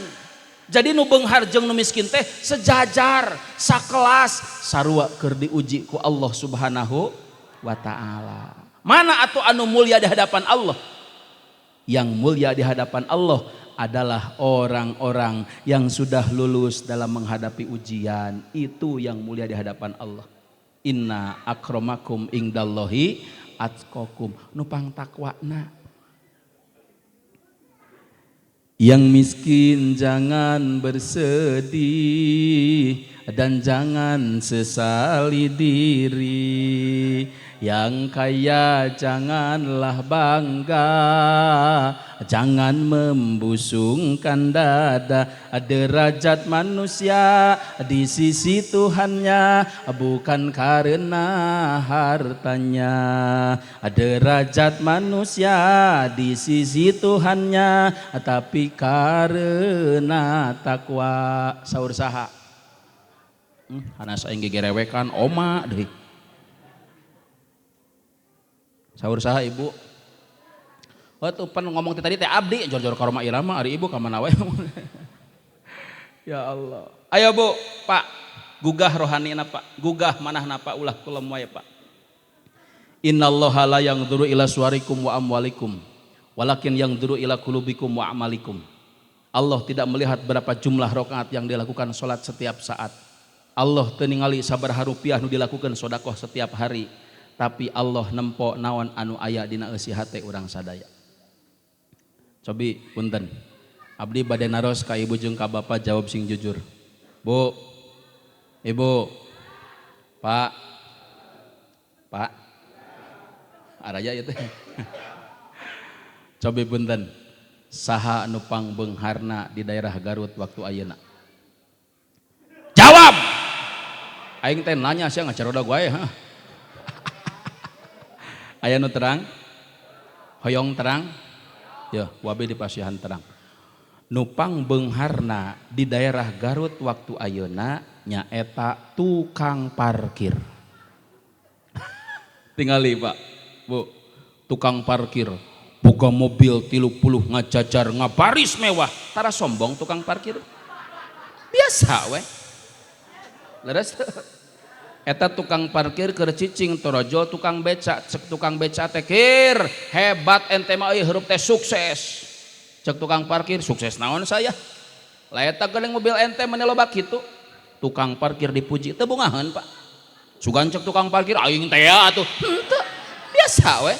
Jadi nu beunghar jeung nu miskin teh sejajar, sakelas, sarua keur diuji ku Allah Subhanahu wa taala. Mana atuh anu mulia di hadapan Allah? Yang mulia di hadapan Allah adalah orang-orang yang sudah lulus dalam menghadapi ujian. Itu yang mulia di hadapan Allah. Inna akramakum indallahi atqakum. Nupang takwana. Yang miskin jangan bersedih dan jangan sesali diri. Yang kaya janganlah bangga, jangan membusungkan dada. Derajat manusia di sisi Tuhannya bukan karena hartanya. Derajat manusia di sisi Tuhannya tapi karena takwa. Saur saha? Hanas aing gegerewekan oma deui. Saur saha ibu? Waktu pan ngomong tadi teh abdi jor-jor ka Roma Irama ari ibu ka mana we. Ya Allah. Ayo Bu, Pak, gugah rohanina Pak, gugah manahna Pak ulah kulem wae Pak. Innallaha la yanzuru ila suwarikum wa amwalikum, walakin yanzuru ila qulubikum wa amalikum. Allah tidak melihat berapa jumlah rakaat yang dilakukan salat setiap saat. Allah teu ningali sabaraha rupiah nu dilakukan sedekah setiap hari. Tapi Allah nempo naon anu aya dina eusi hate urang sadaya. Cobi punten. Abdi bade naros ka ibu jeung ka bapak jawab sing jujur. Bu. Ibu. Pak. Pak. Araya ieu teh. Cobi punten. Saha anu pangbeungharna di daerah Garut waktu ayeuna? Jawab. Aing teh nanya sia ngacarodag wae ha. Aya nu terang, hoyong terang, ya wabe di pasihan terang. Nupang beungharna di daerah Garut waktu ayeuna nyaeta tukang parkir. Tingali Pak, Bu, tukang parkir, boga mobil 30 ngajajar ngabaris mewah, tara sombong tukang parkir. Biasa we. Leres. Eta tukang parkir keur cicing torojo tukang beca, cek tukang beca teh kir hebat ente mah euy heureub teh sukses. Cek tukang parkir sukses naon saya? Lah eta geuning mobil ente meni loba kitu. Tukang parkir dipuji teu bungaheun Pak. Sugan cek tukang parkir aing teh atuh. Henteu. Biasa we.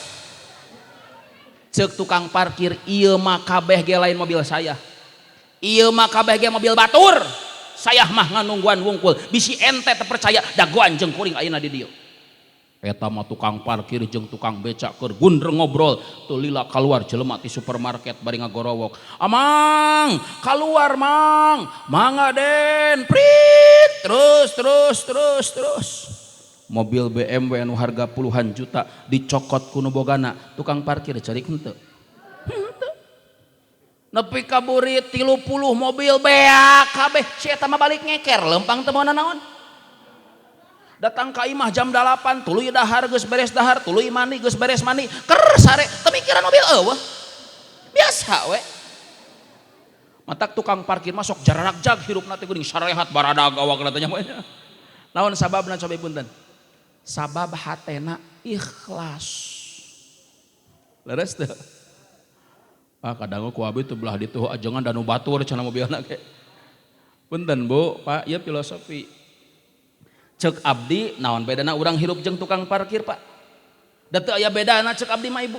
Cek tukang parkir ieu mah kabeh ge lain mobil saya. Ieu mah kabeh ge mobil batur. Saya mah nganungguan wungkul bisi ente terpercaya dagoan jeung kuring ayeuna di dieu. Eta mah tukang parkir jeung tukang beca keur gundreng ngobrol teu lila kaluar jelema ti supermarket bari ngagorowok. Amang, kaluar Mang. Mangga Den. Prit. Terus. Mobil BMW anu harga puluhan juta dicokot ku nu bogana, tukang parkir cari henteu. Nepi ka buri 30 mobil beak kabeh si eta mah balik ngeker lempang teu meunang naon. Datang ka imah jam 8 tuluy dahar geus beres dahar, tuluy mandi geus beres mandi, ker sare teu mikiran mobil eueuh. Biasa we. Matak tukang parkir masuk jararak jag hirupna teh geuning sarehat baradag awakna teh nya. Naon sababna coba punten? Sabab hatena ikhlas. Leres teu? Kadang ku abi teu belah ditu ajengan danu batur cenah mobilna ge. Punten Bu, Pak, ieu filosofi. Cek abdi naon bedana urang hirup jeung tukang parkir Pak? Da teu aya bedana cek abdi mah Ibu.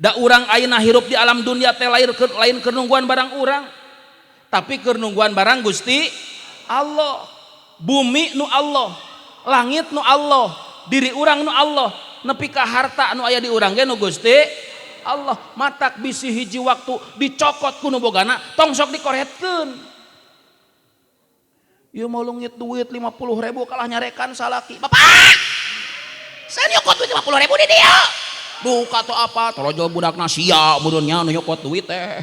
Da urang ayeuna hirup di alam dunia teh lain keur nungguan barang urang. Tapi keur nungguan barang Gusti Allah. Bumi nu Allah, langit nu Allah, diri urang nu Allah, nepi ka harta nu aya di urang ge nu Gusti Allah. Matak bisi hiji waktu dicokot ku nu bogana tong sok dikoretkeun. Ieu mau leungit duit 50.000 kalah nyarekan salaki. Bapak, saya nyokot duit 50.000 di dieu. Buka tuh apa? Torojol budakna sia mudunnya nu nyokot duit teh.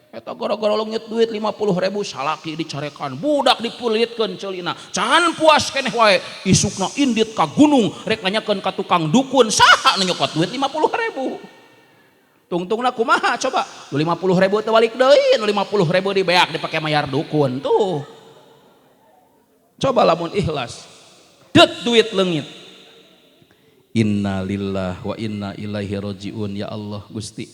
Eta gara-gara leungit duit 50.000 salaki dicarekan. Budak dipulitkeun ceulina. Can puas keneh wae. Isukna indit ka gunung rek nanyakeun ka tukang dukun saha nu nyokot duit 50.000. Tungtungna kumaha coba? Nu 50.000 teu balik deui, nu 50.000 dibeak dipake mayar dukun tuh. Coba lamun ikhlas. Det duit leungit. Inna lillah wa inna ilaihi rajiun. Ya Allah Gusti,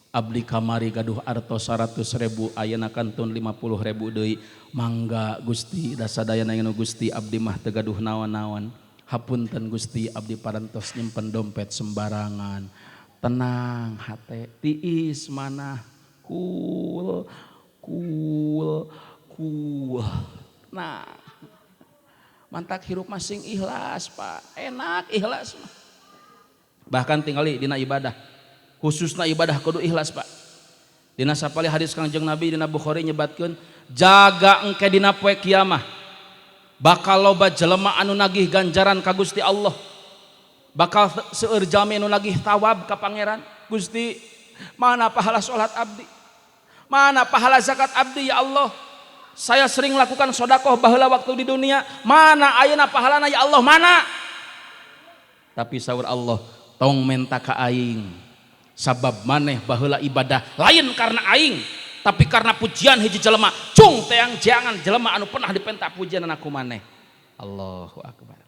abdi kamari gaduh artos 100.000 ayeuna kantun 50.000 deui. Mangga Gusti, da sadayana nu Gusti abdi mah teu gaduh naon-naon. Hapunten Gusti, abdi parantos nyimpen dompet sembarangan. Tenang hate, tiis mana, cool. Nah, mantak hirup masing ikhlas Pak, enak ikhlas. Bahkan tinggali dina ibadah, khususna ibadah kudu ikhlas Pak. Dina sapali hadis Kangjeng Nabi dina Bukhari nyebatkeun, jaga engke dina poe kiamah, bakal loba jelema anu nagih ganjaran ka Gusti Allah. Bakal seueur jalmi anu nagih tawab ka pangeran. Gusti, mana pahala salat abdi, mana pahala zakat abdi ya Allah. Saya sering lakukan sedekah baheula waktu di dunia, mana ayeuna pahalana ya Allah, mana? Tapi saur Allah, tong menta ka aing, sabab maneh baheula ibadah lain karena aing, tapi karena pujian hiji jelema. Cung teang jangan jelema anu pernah dipenta pujian aku maneh. Allahu akbar.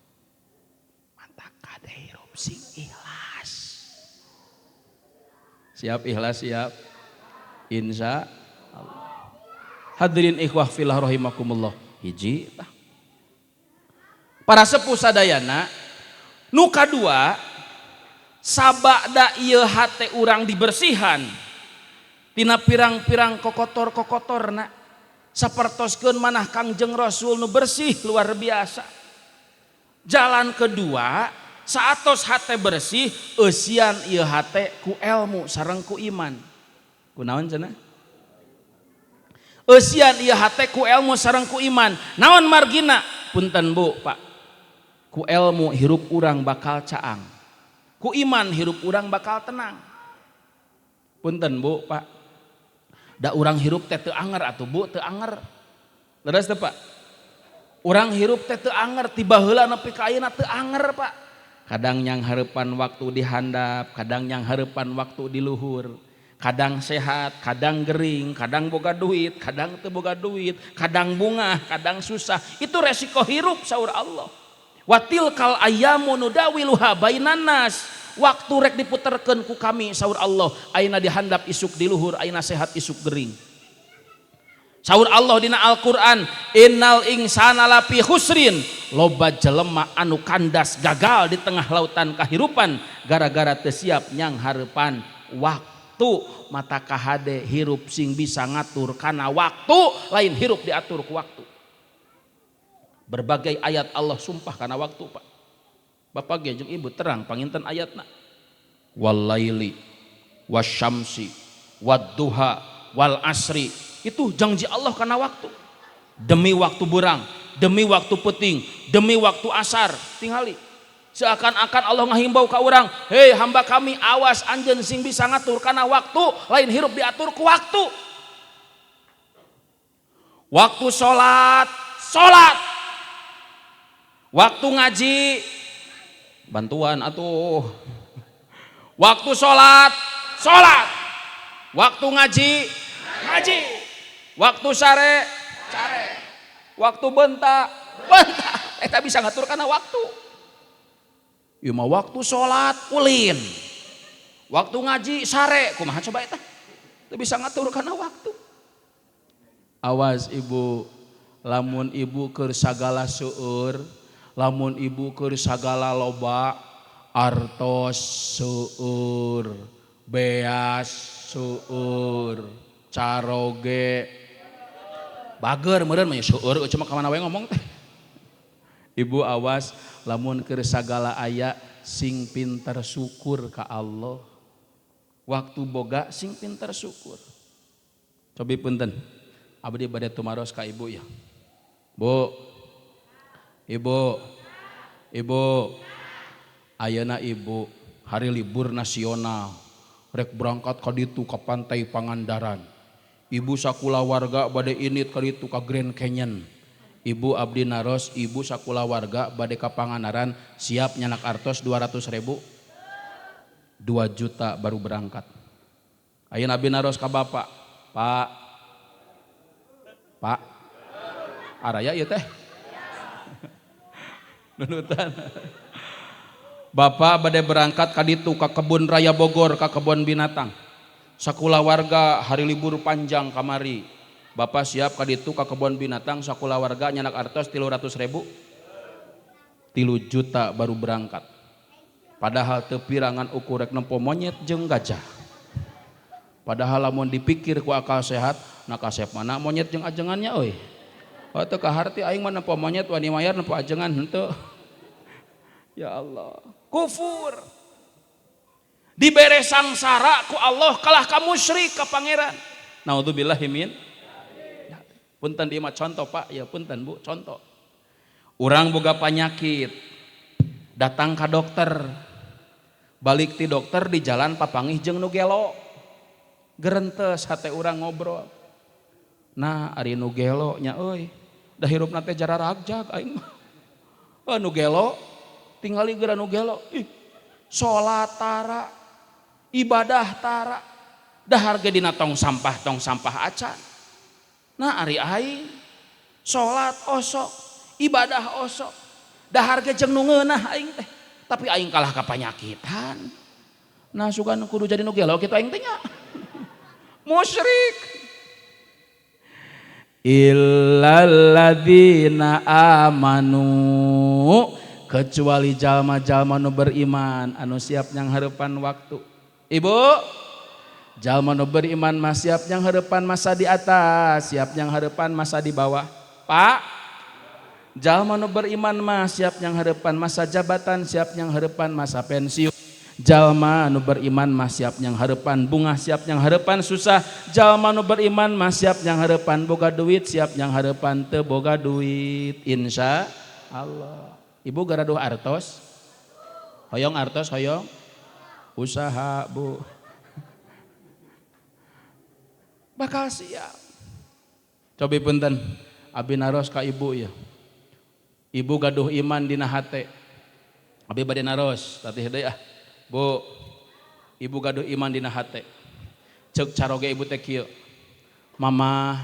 Sing ikhlas. Siap ikhlas, siap. Insya Allah. Hadirin ikhwah fillah rahimakumullah. Hiji tah. Para sepuh sadayana, nu kadua, sabada ieu hate urang dibersihan tina pirang-pirang kokotor-kokotorna, sapertoskeun manah Kangjeng Rasul nu bersih luar biasa. Jalan kedua, saatos hate bersih eusian ieu hate ku ilmu sareng ku iman. Kunaon cenah? Eusian ieu hate ku ilmu sareng ku iman. Naon margina? Punten Bu, Pak. Ku ilmu hirup urang bakal caang. Ku iman hirup urang bakal tenang. Punten Bu, Pak. Da urang hirup teh teu anger atuh Bu, teu anger. Leres teh Pak? Urang hirup teh teu anger, tiba heula nepi ka ayeuna teu anger Pak. Kadang yang harapan waktu dihandap, kadang yang harapan waktu di luhur, kadang sehat, kadang gering, kadang boga duit, kadang teu boga duit, kadang bunga, kadang susah. Itu resiko hirup saur Allah. Watil kal ayyamu nudawiluha bainan nas. Waktu rek diputerkeun ku kami saur Allah. Ayeuna dihandap isuk di luhur, ayeuna sehat isuk gering. Saur Allah dina Al-Qur'an, innal insana lafi khusrin, loba jelema anu kandas gagal di tengah lautan kahirupan gara-gara teu siap nyang hareupan waktu. Mata kahade hirup sing bisa ngatur kana waktu, lain hirup diatur ku waktu. Berbagai ayat Allah sumpah kana waktu Pak. Bapak ge jeung Ibu terang panginten ayatna. Walaili wasyamsi wadduha wal asri. Itu janji Allah karena waktu. Demi waktu berang, demi waktu peting, demi waktu asar. Tingali. Seakan-akan Allah ngahimbau ka urang, hei hamba kami, awas anjeun sing bisa ngatur karena waktu, lain hirup diatur ku waktu. Waktu sholat, sholat. Waktu ngaji, bantuan atuh. Waktu sholat, sholat. Waktu ngaji, ngaji. Waktu sare, sare. Waktu bentak, bentak. Eta bisa ngatur karena waktu. Ieu mah waktu sholat ulin. Waktu ngaji sare, kumaha coba eta? Teu bisa ngatur karena waktu. Awas Ibu, lamun Ibu keur sagala seueur, lamun Ibu keur sagala loba, artos seueur, beas seueur, caroge bager meureun mah seueur cuma ka mana we ngomong teh. Ibu awas lamun keur sagala aya sing pinter syukur ka Allah. Waktu boga sing pinter syukur. Cobi punten. Abdi bade tumaros ka Ibu ya. Bu. Ibu. Ibu. Ayeuna Ibu hari libur nasional. Rek berangkat ka ditu ka pantai Pangandaran. Ibu sakulawarga bade init ka ditu ka Grand Canyon. Ibu abdi naros, ibu sakulawarga bade ka Pangandaran siap nyanak artos 200.000. 2 juta baru berangkat. Ayeuna Nabi naros ka bapak, Pak, araya ieu teh. Nunutan. Bapak bade berangkat ka ditu ka kebun raya Bogor, ka kebun binatang. Sakula warga hari libur panjang kamari. Bapak siap ka ditu ka kebun binatang, sakula warga nyanak artos 300.000. 3 juta baru berangkat. Padahal teu pirangan ukur rek nempo monyet jeung gajah. Padahal lamun dipikir ku akal sehat, na kasep mana monyet jeung ajengannya euy. Teu kaharti aing mah nempo monyet wani mayar nempo ajengan henteu. Ya Allah, kufur. Dibere sangsara ku Allah kalah ka musyrik ka pangeran. Naudzubillahi min. Punten di mah contoh Pak, ya punten Bu, contoh. Urang boga panyakit, datang ka dokter. Balik ti dokter di jalan papangih jeung nu gelo. Gerentes hate urang ngobrol. Nah, ari nu gelo nya euy, da hirupna teh jara ragjag aing mah. Nu gelo tingali geura nu gelo. Salat tara, ibadah tara, dahar ge dina tong sampah acan. Nah ari aing salat osok, ibadah osok, dahar ge jeung nu ngeunah aing teh, tapi aing kalah ka panyakitan. Nah sugan kudu jadi nu gelo kitu aing teh nya. Musyrik. Illal ladzina amanu, kecuali jalma-jalma nu beriman anu siap nyang hareupan waktu. Ibu, jalma nu beriman mah siap nyang hareupan masa di atas, siap nyang hareupan masa di bawah. Pak, jalma nu beriman mah siap nyang hareupan masa jabatan, siap nyang hareupan masa pensiun. Jalma nu beriman mah siap nyang hareupan bunga, siap nyang hareupan susah. Jalma nu beriman mah siap nyang hareupan boga duit, siap nyang hareupan teu boga duit. Insya Allah. Ibu garaduh artos, hoyong artos, hoyong usaha Bu, bakal siap. Cobi punten, abi naros ka ibu ya. Ibu gaduh iman dina hate, abi bade naros, tatih deui ah. Bu, ibu gaduh iman dina hate. Ceuk caroge ibu teh kieu. Mama,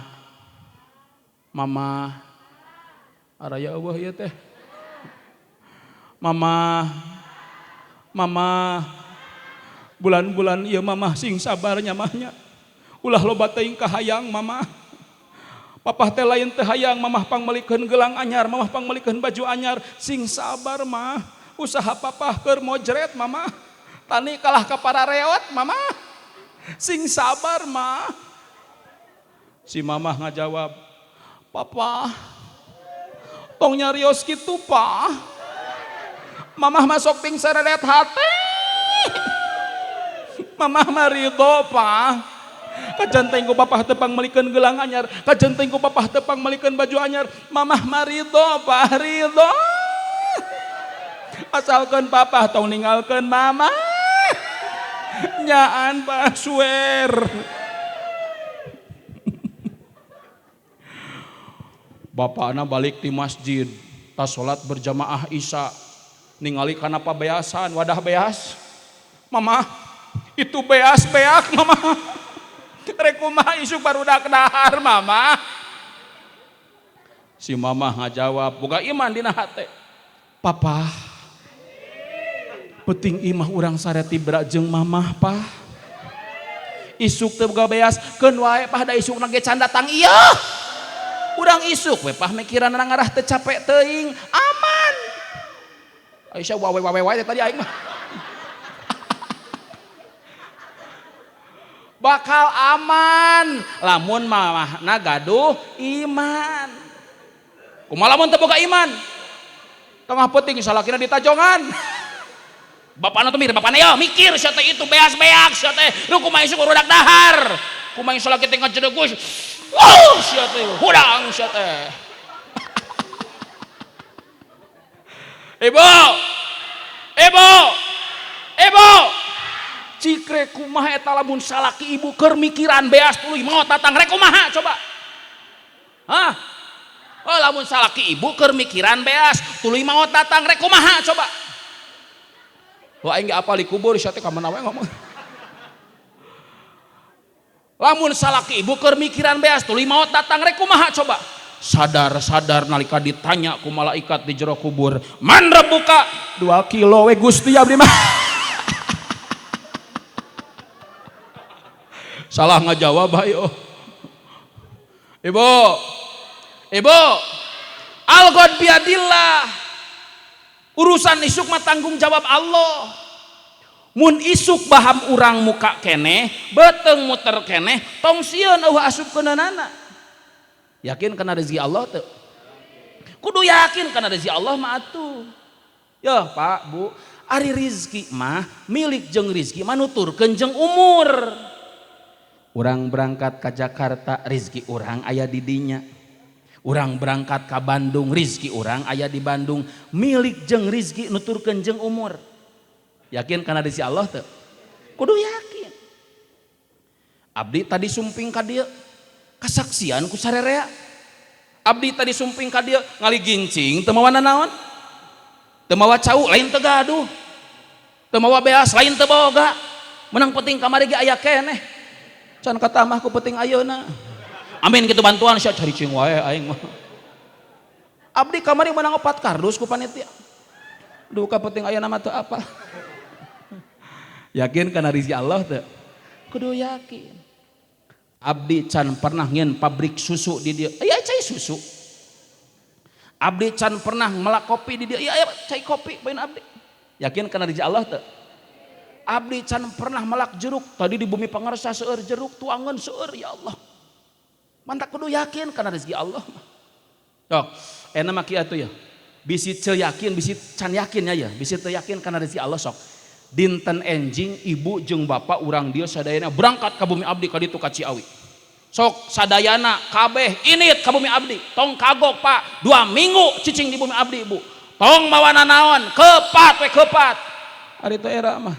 araya eueuh ieu teh. Mama, bulan-bulan ieu mama sing sabarnya mahnya. Ulah loba teuing kahayang mama. Papah teh lain teh hayang mamah pangmelikeun gelang anyar, mamah pangmelikeun baju anyar, sing sabar mah. Usaha papah keur mojret mama. Tani kalah ka para reot mama. Sing sabar mah. Si mamah ngajawab, "Papa, tong nyarios kitu, Pa. Mamah masuk ting saredet hate. Mamah mah ridho, Pa. Kajenteng ku papah teu pangmelikeun gelang anyar, kajenteng ku papah teu pangmelikeun baju anyar. Mamah mah ridho, Pa, ridho. Asalkeun papah tong ninggalkeun mamah. Nyaan Pak swear." Bapakna balik di masjid, tas salat berjamaah isya, ningali kana pabeasan wadah beas. "Mama, itu beas beak mama. Rek kumaha isuk barudak dahar mama." Si mama ngajawab boga iman dina hate, "Papa, penting imah urang sareti berak jeung mamah, Pa. Isuk teu boga beas, keun wae Pah da isukna ge can datang ieu. Urang isuk we Pah mikiranna ngarah teu capek teuing, aman." Aisyah wae tadi aing mah. Bakal aman lamun mamahna gaduh iman. Kumaha lamun teu boga iman? Tengah peuting salakina ditajongan. Bapakna tuh mirip bapakna ya mikir sia teh itu beas-beak sia teh. Lu kumaha isuk urudak dahar. Kumaha salaki teh ngajedegus. Sia teh hudang sia teh. Ibu. Cikre kumaha eta lamun salaki ibu keur mikiran beas tuluy maot datang rek kumaha coba? Hah? Oh lamun salaki ibu keur mikiran beas tuluy maot datang rek kumaha coba? Wah aing ge apal di kubur sia teh ka mana wae ngomong. Lamun salaki ibu keur mikiran beas tuluy maot datang rek kumaha coba? Sadar nalika ditanya ku malaikat di jero kubur, man rabbuka? 2 kilo we Gusti abdi mah. Salah ngajawab ayo. Ibu, al-ghad biadillah. Urusan isuk mah tanggung jawab Allah. Mun isuk baham urang muka keneh, beteng muter keneh, tong sieun eueuh asupkeunana. Yakin kana rezeki Allah teu? Kudu yakin kana rezeki Allah mah atuh. Ya Pak, Bu, ari rizki mah milik jeung rizki mah nuturkeun jeung umur. Urang berangkat ka Jakarta, rizki urang aya di dinya. Urang berangkat ka Bandung, rizki urang aya di Bandung. Milik jeung rizki nuturkeun jeung umur. Yakin kana rezeki Allah teu? Kudu yakin. Abdi tadi sumping ka dieu kasaksian ku sarerea. Abdi tadi sumping ka dieu ngali gincing teu mawa nanaon? Teu mawa cau lain teu gaduh. Teu mawa beas lain teu boga. Menang penting kamari ge aya keneh. Can katamah ku penting ayeuna. Amin kitu bantuan sia cari cing wae aing mah. Abdi kamari menang 4 kardus ku panitia. Duh ka penting ayeuna mah teu apa. Yakin kana rezeki Allah teu? Kudu yakin. Abdi can pernah ngieun pabrik susu di dieu. Aya cai susu. Abdi can pernah melak kopi di dieu. Aya cai kopi bain abdi. Yakin kana rezeki Allah teu? Abdi can pernah melak jeruk. Tadi di bumi pangarsa seueur jeruk, tuangan seueur ya Allah. Mantak kudu yakin kana rezeki Allah. Tok, ena mah kieu atuh ya. Bisi teu yakin, bisi can yakin ya. Bisi teu yakin kana rezeki Allah sok. Dinten enjing ibu jeung bapak urang dieu sadayana berangkat ka bumi abdi ka ditu ka Ciawi. Sok sadayana kabeh init ka bumi abdi. Tong kagok Pak, 2 minggu cicing di bumi abdi ibu. Tong mawa nanaon? Kepat we kepat. Ari teh era mah.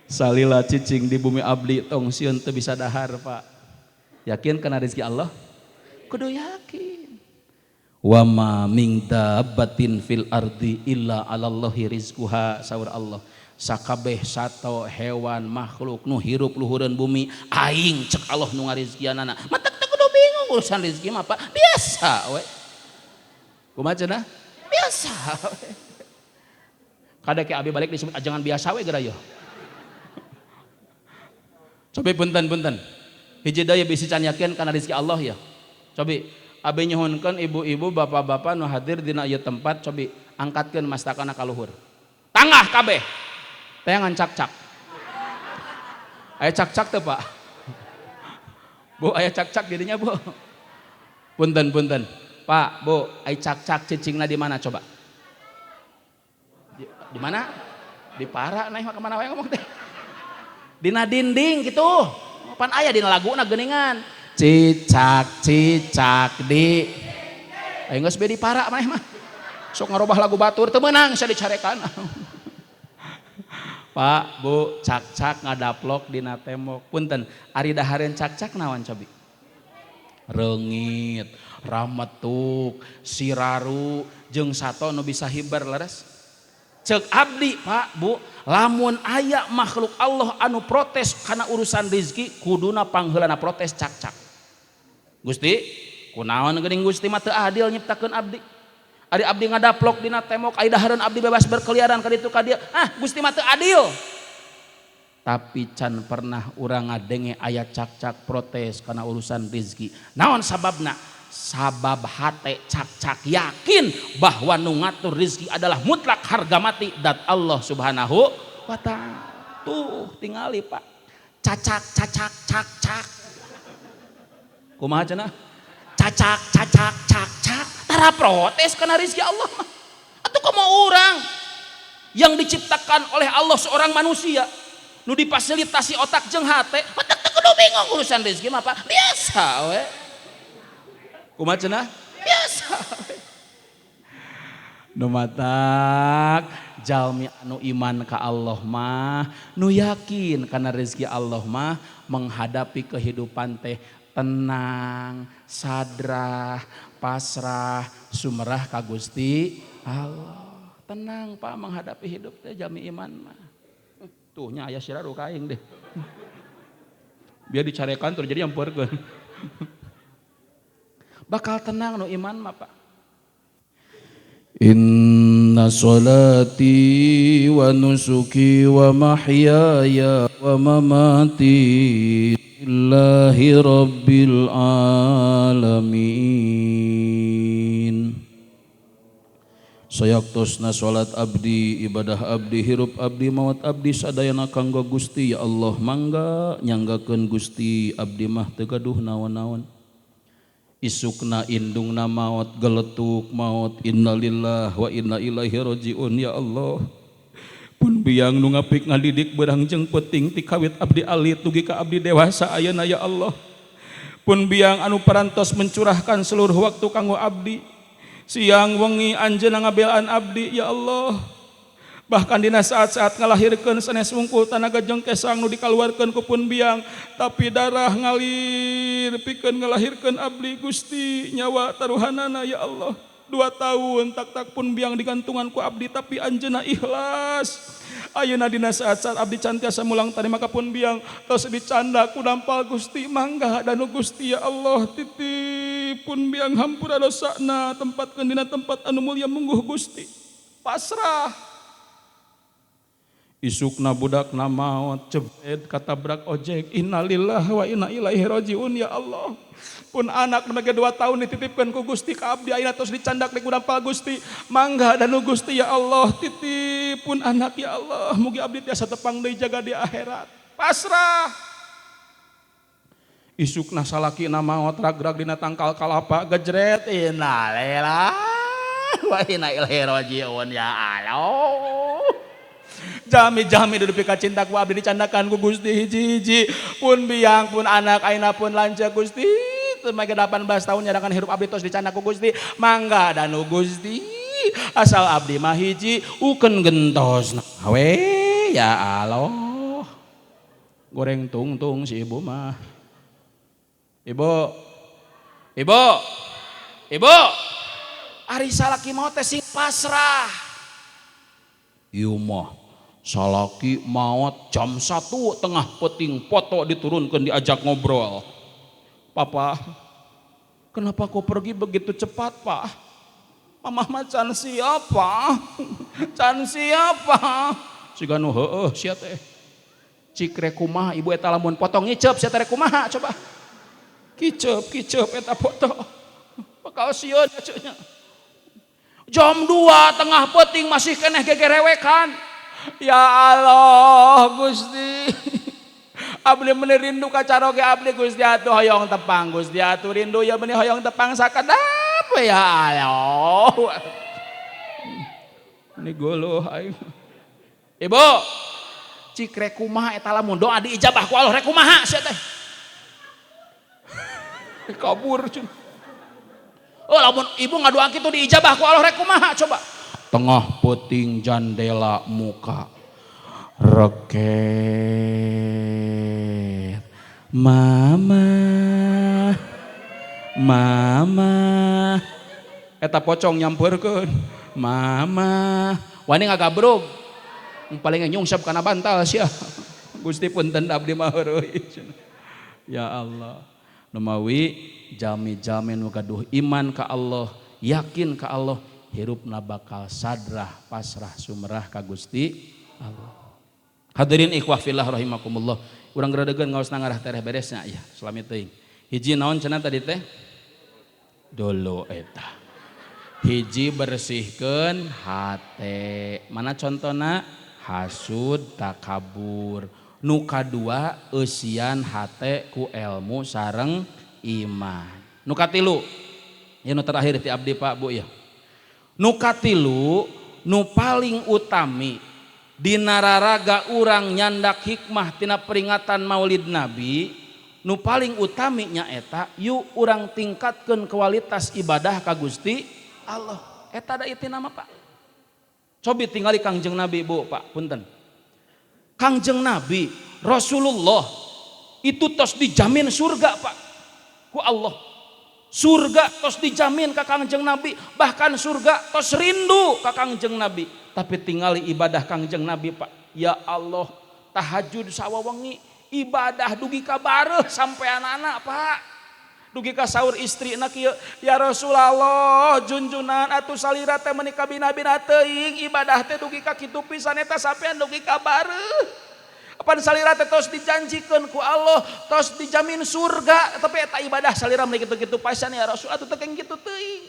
Salila cicing di bumi abdi tong sieun teu bisa dahar Pak. Yakin kana rezeki Allah? Kudu yakin. Wa ma min dabbatin fil ardi illa 'alallahi rizquha saur Allah. Sakabeh sato hewan makhluk nu hirup luhureun bumi aing cek Allah nu ngarizkianana. Matak teu kudu bingung urusan rezeki mah Pak. Biasa we. Kumaha cenah? Biasa we. Kadek abi balik disebut ajangan biasa we geura yeuh. Coba punten. Hiji daya bisi can yakin kana rezeki Allah ya. Coba abi nyuhunkeun ibu-ibu bapak-bapak nu hadir dina ieu tempat coba angkatkeun mastakana ka luhur. Tangah kabeh. Tayangan cak-cak. Aya cak-cak teu Pak? Bu aya cak-cak didinya Bu. Punten. Pak, Bu, aya cak-cak cicingna di mana coba? Di mana? Di para naik mah kemana wae ngomong teh. Dina dinding gitu. Pan aya dina laguna geuningan. Cicak di ayo geus be di para mah sok ngarobah lagu batur teu meunang sia dicarekan. Pak, Bu, cak-cak ngadaplok dina tembok. Punten, ari dahareun cak-cak naon cobi? Reungit, rametuk, siraru, jeung sato nu bisa hibar leres. Cek abdi Pak, Bu, lamun aya makhluk Allah anu protes karena urusan rezeki kuduna pangheulana protes cak-cak. Gusti, kunaon geuning Gusti mah teu adil nyiptakeun abdi. Ari abdi ngadaplok dina tembok, ai dahareun abdi bebas berkeliaran ka ditu ka dieu. Gusti mah teu adil. Tapi can pernah urang ngadenge aya cak-cak protes karena urusan rezeki. Naon sababna? Sabab hate cak-cak yakin bahwa nu ngatur rezeki adalah mutlak harga mati dat Allah Subhanahu wa taala. Tuh tingali Pak. Cacak. Kumaha cenah? Cacak. Tara protes karena rezeki Allah mah. Atuh komo urang yang diciptakan oleh Allah seorang manusia nu difasilitasi otak jeung hate, matak teu kudu bingung urusan rezeki mah Pak. Biasa we. Kumaha cenah? Biasa we. Nu matak jalmi anu iman ka Allah mah nu yakin kana rezeki Allah mah menghadapi kehidupan teh tenang, sadrah, pasrah, sumerah ka Gusti Allah. Tenang Pak menghadapi hidup teh jalmi iman mah. Tuh nya aya siraru kaing deh. Biar dicarekan terus jadi nyamperkeun. Bakal tenang nu iman mah Pak. Inna salati wa nusuki wa mahyaya wa mamati lillahi rabbil alamin. Sayaktosna salat abdi, ibadah abdi, hirup abdi, maut abdi, sadayana kanggo Gusti ya Allah, mangga nyanggakeun Gusti abdi mah teu gaduh naon-naon. Isukna indungna maut, geletuk maut, innalillah wa inna ilaihi rajiun ya Allah. Pun biang nu ngapik ngadidik beurang jeung peuting ti kawit abdi alit dugi ka abdi dewasa ayeuna ya Allah. Pun biang anu parantos mencurahkan seluruh waktu kanggo abdi, siang wengi anjeunna ngabelaan abdi ya Allah. Bahkan dina saat-saat ngalahirkeun sanes wungkul tanaga jeung kesang nu dikaluarkeun ku pun biang, tapi darah ngalir pikeun ngalahirkeun abdi Gusti, nyawa taruhanana ya Allah. 2 tahun tak pun biang digantungan ku abdi, tapi anjeunna ikhlas. Ayeuna dina saat-saat abdi cantiasa mulang tarima ka pun biang, tos dicanda ku dampal Gusti, mangga danu Gusti ya Allah, titip pun biang hampura dosana, tempatkeun dina tempat anu mulia mungguh Gusti. Pasrah. Isukna budakna maot cebet katabrak ojek, innalillahi wa inna ilaihi rajiun ya Allah. Pun anak nu 2 tahun dititipkeun ku Gusti ka abdi, ayeuna tos dicandak di kudampal Gusti, mangga danu Gusti ya Allah, titip pun anak ya Allah, mugi abdi tiasa tepang deui jaga di akhirat. Pasrah. Isukna salakina maot ragrag dina tangkal kalapa gejret, innalillahi wa inna ilaihi rajiun ya Allah. Jami-jami dudu pika cinta ku abdi dicandakan ku Gusti hiji-hiji, pun biang pun anak ayeuna pun lancar Gusti, temake 18 tahun nyarangan hirup abdi tos dicandak ku Gusti, mangga danu Gusti, asal abdi mah hiji ukeun gentosna we ya Allah. Goreng tungtung si ibu mah. Ibu ari salaki mau teh sing pasrah. Ieu mah salaki maot jam 1 tengah peting foto diturunkan diajak ngobrol. Papa, kenapa kau pergi begitu cepat Pak? Mama mah can siapa? Can siapa? Siganu heueuh sia teh. Cik rek kumaha ibu eta lamun potong ngicep sia teh rek kumaha coba? Kicep eta foto. Bakal sieun nya. Jam 2 tengah peting masih keneh gegerewekan. Ya Allah Gusti, abdi meuni rindu ka caroge abdi Gusti atuh hoyong tepang Gusti atuh rindu ya meuni hoyong tepang sakadap ya Allah. Ini goloh aing. Ibu, cik rek kumaha eta lamun doa diijabah ku Allah rek kumaha sia teh? Kabur cun. Oh lamun ibu ngadoa kitu diijabah ku Allah rek kumaha coba? Tengah puting jandela muka reket mama eta pocong nyamperkeun mama wani ngagabrug paling nyungsep kana bantal sia Gusti punten abdi mah heureui ya Allah nu mawi jami-jami nu gaduh iman ka Allah, yakin ka Allah, hirupna bakal sadrah pasrah sumerah ka Gusti Allah. Hadirin ikhwah fillah rahimakumullah, urang geradegeun ngaos nangarah tereh beresnya ya salami teuing. Hiji naon cenah tadi teh? Dolo eta. Hiji bersihkeun hate. Mana contona? Hasud, takabur. Nu kadua eusian hate ku ilmu sareng iman. Nu katilu, ya nu terakhir ti abdi Pak Bu ya. Nu katilu nu paling utami dina raraga urang nyandak hikmah tina peringatan Maulid Nabi, nu paling utami nyaeta yuk urang tingkatkeun kualitas ibadah ka Gusti Allah. Eta da ieu nama Pak. Cobi tingali Kangjeng Nabi Bu Pak, punten. Kangjeng Nabi Rasulullah itu tos dijamin surga Pak ku Allah. Surga tos dijamin ka Kangjeng Nabi, bahkan surga tos rindu ka Kangjeng Nabi. Tapi tingali ibadah Kangjeng Nabi Pak, ya Allah, tahajud sawawengi, ibadah dugi ka bareuh sampai anak-anak Pak. Dugi ka saur istrina kieu, ya Rasulullah junjunan atuh salira teh meuni kabina-bina teuing ibadah teh dugi ka kitu pisan eta sampean dugi ka bareuh. Pan salira teh tos dijanjikeun ku Allah, tos dijamin surga, tapi eta ibadah salira meuni kitu-kitu pisan ya Rasul atuh teh kitu teuing.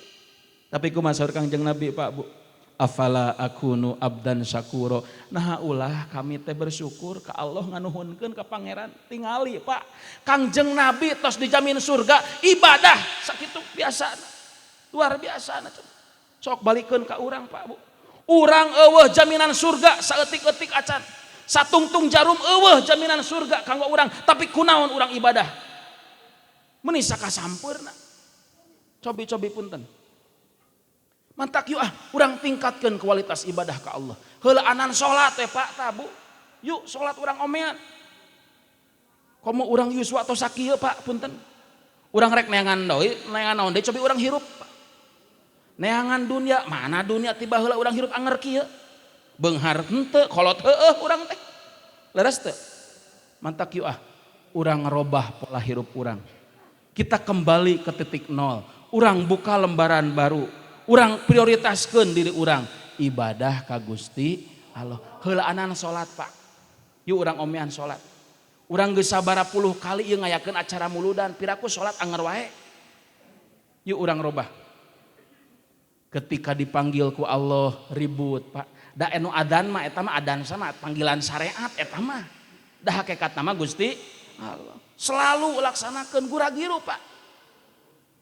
Tapi kumaha saur Kangjeng Nabi Pak Bu? Afala akunu abdan syakuro. Nah ulah kami teh bersyukur ke Allah nganuhunkeun ka pangeran. Tingali Pak, Kangjeng Nabi tos dijamin surga, ibadah sakitu biasa, luar biasa. Sok balikeun ka urang Pak Bu. Urang eueuh jaminan surga saeutik-eutik acan. Satungtung jarum eueuh jaminan surga kanggo urang, tapi kunaon urang ibadah? Meuni sakasampeurna. Cobi-cobi punten. Mantak yuk urang tingkatkan kualitas ibadah ke Allah. Heulaanan sholat teh Pak tabu. Yuk sholat urang omean. Komo urang yuswa atau sakieu Pak punten. Urang rek neangan doi, neangan naon deui cobi urang hirup. Neangan dunia, mana dunia tiba heula urang hirup anger kieu. Beunghar henteu, kolot heueuh urang teh. Leres teu? Mantak yuk urang ngerobah pola hirup urang. Kita kembali ke titik nol. Urang buka lembaran baru. Urang prioritaskeun diri urang ibadah ka Gusti Allah. Heulaanan salat Pak. Yuk urang omean salat. Urang geus sabaraha puluh kali ieu ngayakeun acara muludan, piraku salat anger wae. Yuk urang robah. Ketika dipanggil ku Allah ribut Pak. Da anu adzan mah eta mah adzan sama panggilan syariat eta mah. Da hakikatna mah Gusti Allah. Selalu laksanakeun gura-giru Pak.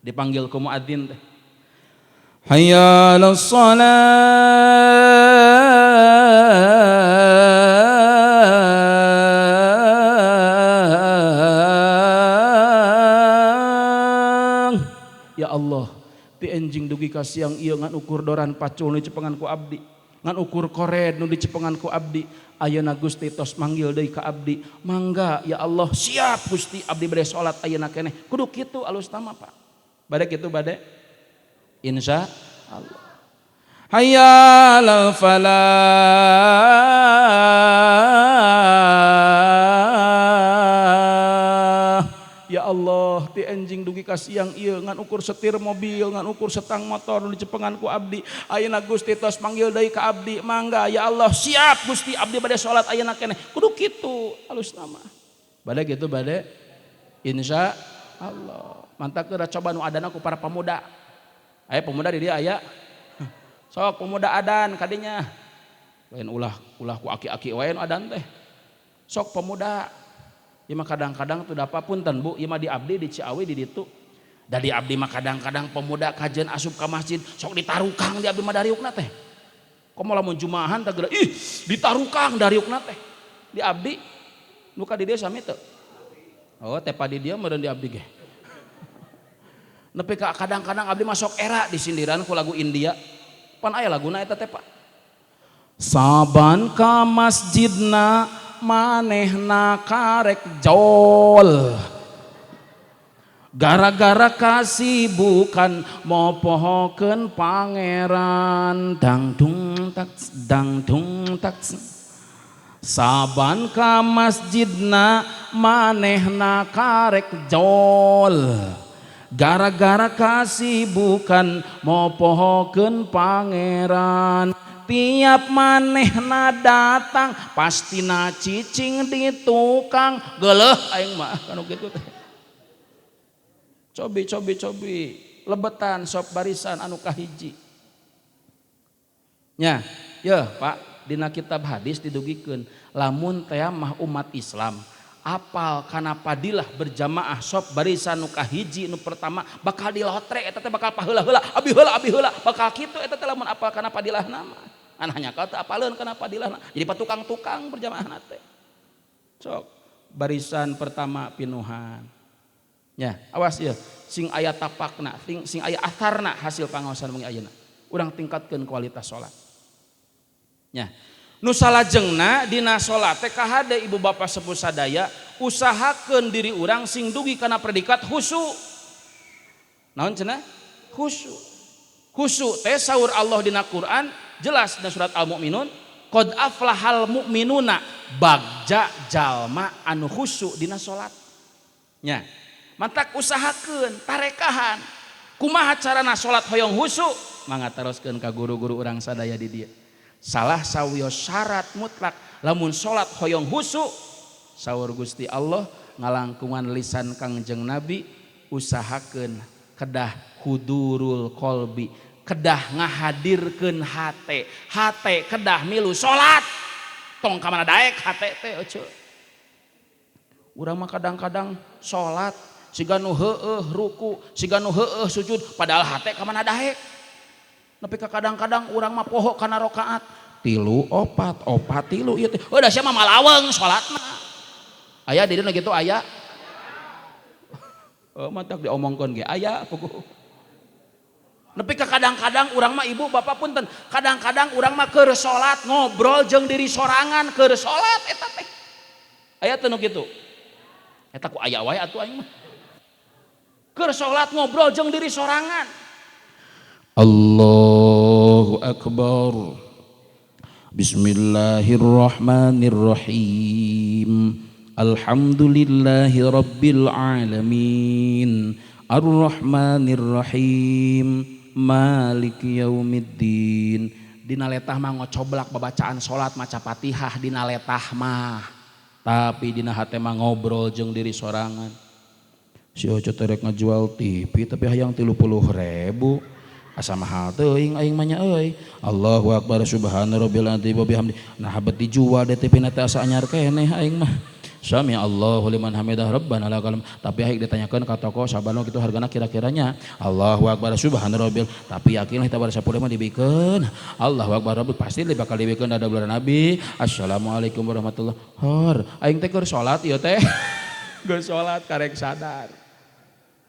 Dipanggil ku muadzin teh. Hayya 'alas shalah. Ya Allah, ti enjing dugi ka siang ieu ngan ukur doran pacul nu dicepengan ku abdi, ngan ukur kored nu dicepengan ku abdi. Ayeuna Gusti tos manggil deui ka abdi. Mangga ya Allah, siap Gusti abdi bade salat ayeuna keneh. Kudu kitu alusna mah Pak. Bade kitu bade. Insya Allah. Hayya 'alal falah. Ya Allah, ti enjing dugi ka siang ieu ngan ukur setir mobil, ngan ukur setang motor nu dicepengan ku abdi. Ayeuna Gusti tos manggil deui ka abdi. Mangga ya Allah, siap Gusti abdi bade salat ayeuna keneh. Kudu kitu alusna mah. Bade kitu bade. Insya Allah. Mantak teu coba nu adana ku para pemuda. Aya pemuda di dia aya. Sok pemuda adan kadinya. Lain ulah ku aki-aki wae adan teh. Sok pemuda. Ieu mah kadang-kadang teu dapa punten Bu, ieu mah di abdi di Ciawi di ditu. Da di abdi mah kadang-kadang pemuda kajen asup ka masjid, sok ditarukang di abdi mah dariukna teh. Komo lamun jumahan teh geura ih ditarukang dariukna teh. Di abdi nu ka di dieu sami teu? Oh, teh pa di dieu meureun di abdi ge. Nepi ka kadang-kadang abdi masuk era disindiran ku lagu India. Pan aya laguna eta teh Pak. Saban ka masjidna manehna karek jol. Gara-gara kasibukan mopohokeun pangeran dangdung tak. Saban ka masjidna manehna karek jol. Gara-gara kasibukan mopohokeun pangeran. Tiap manehna datang pastina cicing di tukang. Geuleuh aing mah kanu kitu teh. Cobi lebetan sop barisan anu kahiji. Nya, yeuh Pak, dina kitab hadis didugikeun lamun teh mah umat Islam apal kana padilah berjamaah sop barisan nu kahiji nu pertama bakal dilotre eta teh bakal paheula-heula abi heula bakal kitu eta teh lamun apal kana padilahna mah an hanya kau teu apaleun kana padilahna jadi patukang-tukang berjamaah teh sok barisan pertama pinuhan nya awas ieu sing aya tapakna sing aya atharna hasil pangaosan mung ayeuna urang tingkatkeun kualitas salat nya nu salajengna dina salat teh kahade ibu bapak sepuh sadaya usahakeun diri urang sing dugi kana predikat khusyuk. Naon cenah? Khusyuk. Khusyuk teh saur Allah dina Quran jelas dina surat Al-Mu'minun qad aflahal mu'minuna bagja jalma anu khusyuk dina salat nya mantak usahakeun tarekahan kumaha carana salat hoyong khusyuk mangga teruskeun ka guru-guru urang sadaya di dieu salah sawios syarat mutlak lamun salat hoyong khusyuk saur Gusti Allah ngalangkungan lisan Kangjeng Nabi usahakeun kedah hudurul qalbi kedah ngahadirkeun hate kedah milu salat tong ka mana daek hate teh euceul urang mah kadang-kadang salat siga nu heueuh ruku siga nu heueuh sujud padahal hate ka mana daek nepi ka kadang-kadang urang mah poho kana rakaat 3 4 3 ieu teh da sia mah malaweng salatna aya di dieu gitu aya matak diomongkeun ge aya puguh nepi ka kadang-kadang urang mah ibu bapak punten kadang-kadang urang mah keur salat ngobrol jeung diri sorangan keur salat eta teh aya teh nu kitu eta ku aya wae atuh aing mah keur salat ngobrol jeung diri sorangan Allahu akbar Bismillahirrahmanirrahim Alhamdulillahi rabbil alamin Ar-Rahmanir-Rahim Maliki yaumiddin dina letah mah ngocoblak babacaan salat maca Fatihah dina letah mah tapi dina hate mah ngobrol jeung diri sorangan si Oco terek ngajual TV tapi hayang 30.000 asa mahal teuing aing mah nya euy Allahu akbar subhana rabbil azim wa bihamdi nah beuti dijual di TV na teh asa anyar keneh aing mah Sami Allahu liman hamidah rabbana lakal tapi haik ditanyakeun ka toko sabano kitu hargana kira-kiranya Allahu akbar subhana rabbil tapi yakin kita bar 10 mah dibikeun Allahu akbar rabbil pasti bakal dibikeun da bulan nabi assalamualaikum warahmatullahi hor aing teh keur salat ieu teh geus salat karek sadar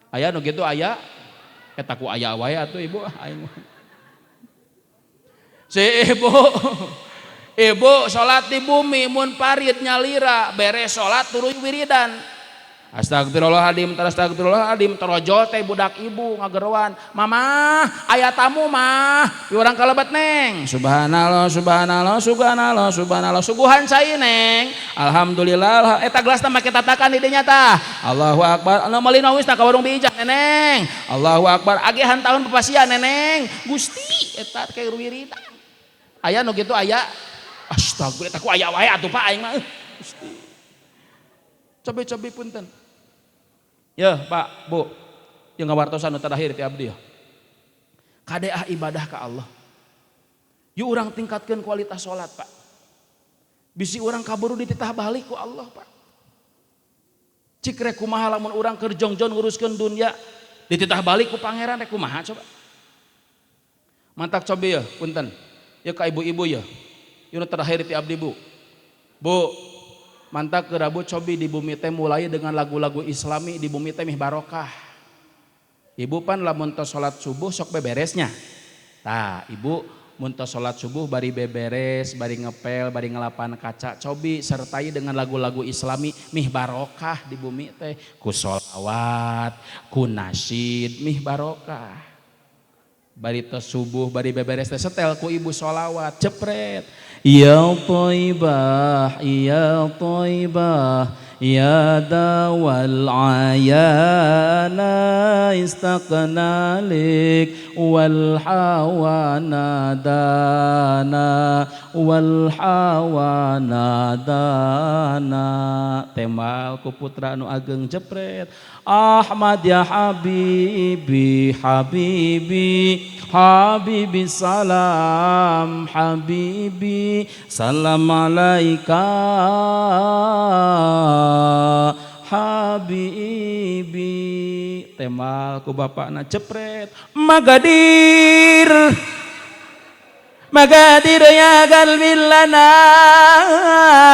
aya nu kitu aya eta ku aya wae atuh ibu aing si ibu sholat di bumi mun parit nyalira beres sholat turun wiridan astagfirullahaladzim astagfirullahaladzim terojol teh budak ibu ngageruan mama aya tamu mah di orang kalebet neng subhanallah subhanallah subhanallah subhanallah suguhan cai neng alhamdulillah eta gelasna make tatakan di dinya tah Allahu akbar anu meuli nawis ka warung bijak neneng Allahu akbar agihan tahun pepasian neneng Gusti eta ke wiridan aya nu kitu aya astagfirullah eta ku aya wae atuh Pak aing mah Gusti cobi-cobi punten ya Pak Bu jeung ngawartosan nu terakhir ti abdi ya kadeah ibadah ka Allah yu urang tingkatkeun kualitas salat Pak bisi urang kaburu dititah balik ku Allah Pak cik rek kumaha lamun urang keur jongjon nguruskeun dunya dititah balik ku pangeran rek kumaha coba mantak cobi ya punten ya ka ibu-ibu ya Yuna terakhir ti abdi Bu mantak ke Rabu cobi di bumi teh mulai dengan lagu-lagu islami di bumi teh mih barokah ibu pan lamun tos salat subuh sok beberesnya tah ibu mun tos salat subuh bari beberes bari ngepel bari ngelapan kaca cobi sertai dengan lagu-lagu islami mih barokah di bumi teh ku sholawat ku nasyid mih barokah bari tos subuh bari beberes teh setel ku ibu sholawat jepret ya thayyibah ya dawal ayana istaqnalik wal hawana dana tembal ku putra nu ageng jepret Ahmad ya habibi salam habibi salam alaika habibi tembal ku bapakna jepret Magadir ya galbillana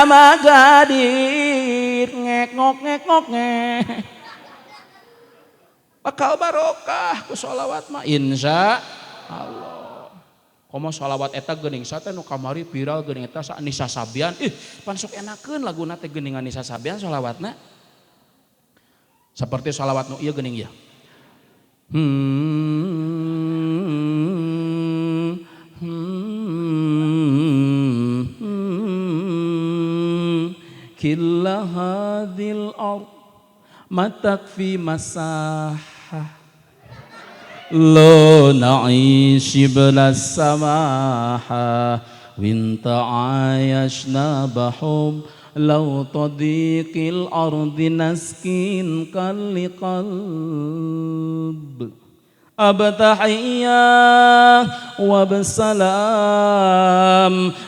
Magadir ngek ngok bakal barokah ku sholawat mah insya Allah komo sholawat eta geuning teh nu kamari viral geuning eta Nisa Sabian pan sok enakeun laguna teh geuningan Nisa Sabian sholawatna seperti sholawat nu ieu geuning ya killa hadhil ard ma takfi masahah lo na'ish bla samaha winta ayashna bahum law tadiqil ardi naskin kalli qalb abtahiyya wa bisalam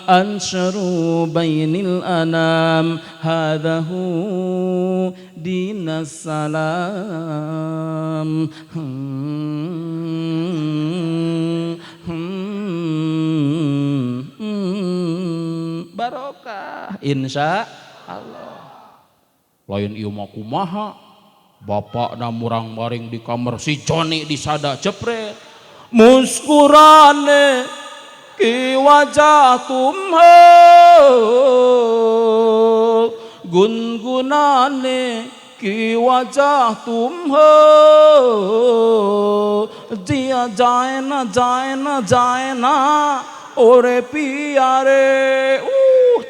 ansharu bainil anam hadahu dinas salam barokah insya Allah. Lain ieu mah kumaha bapak na murang baring di kamar si Joni disada jepret muskurane ki wajah tumha gungunane ki wajah tumha dia jaye na ore piare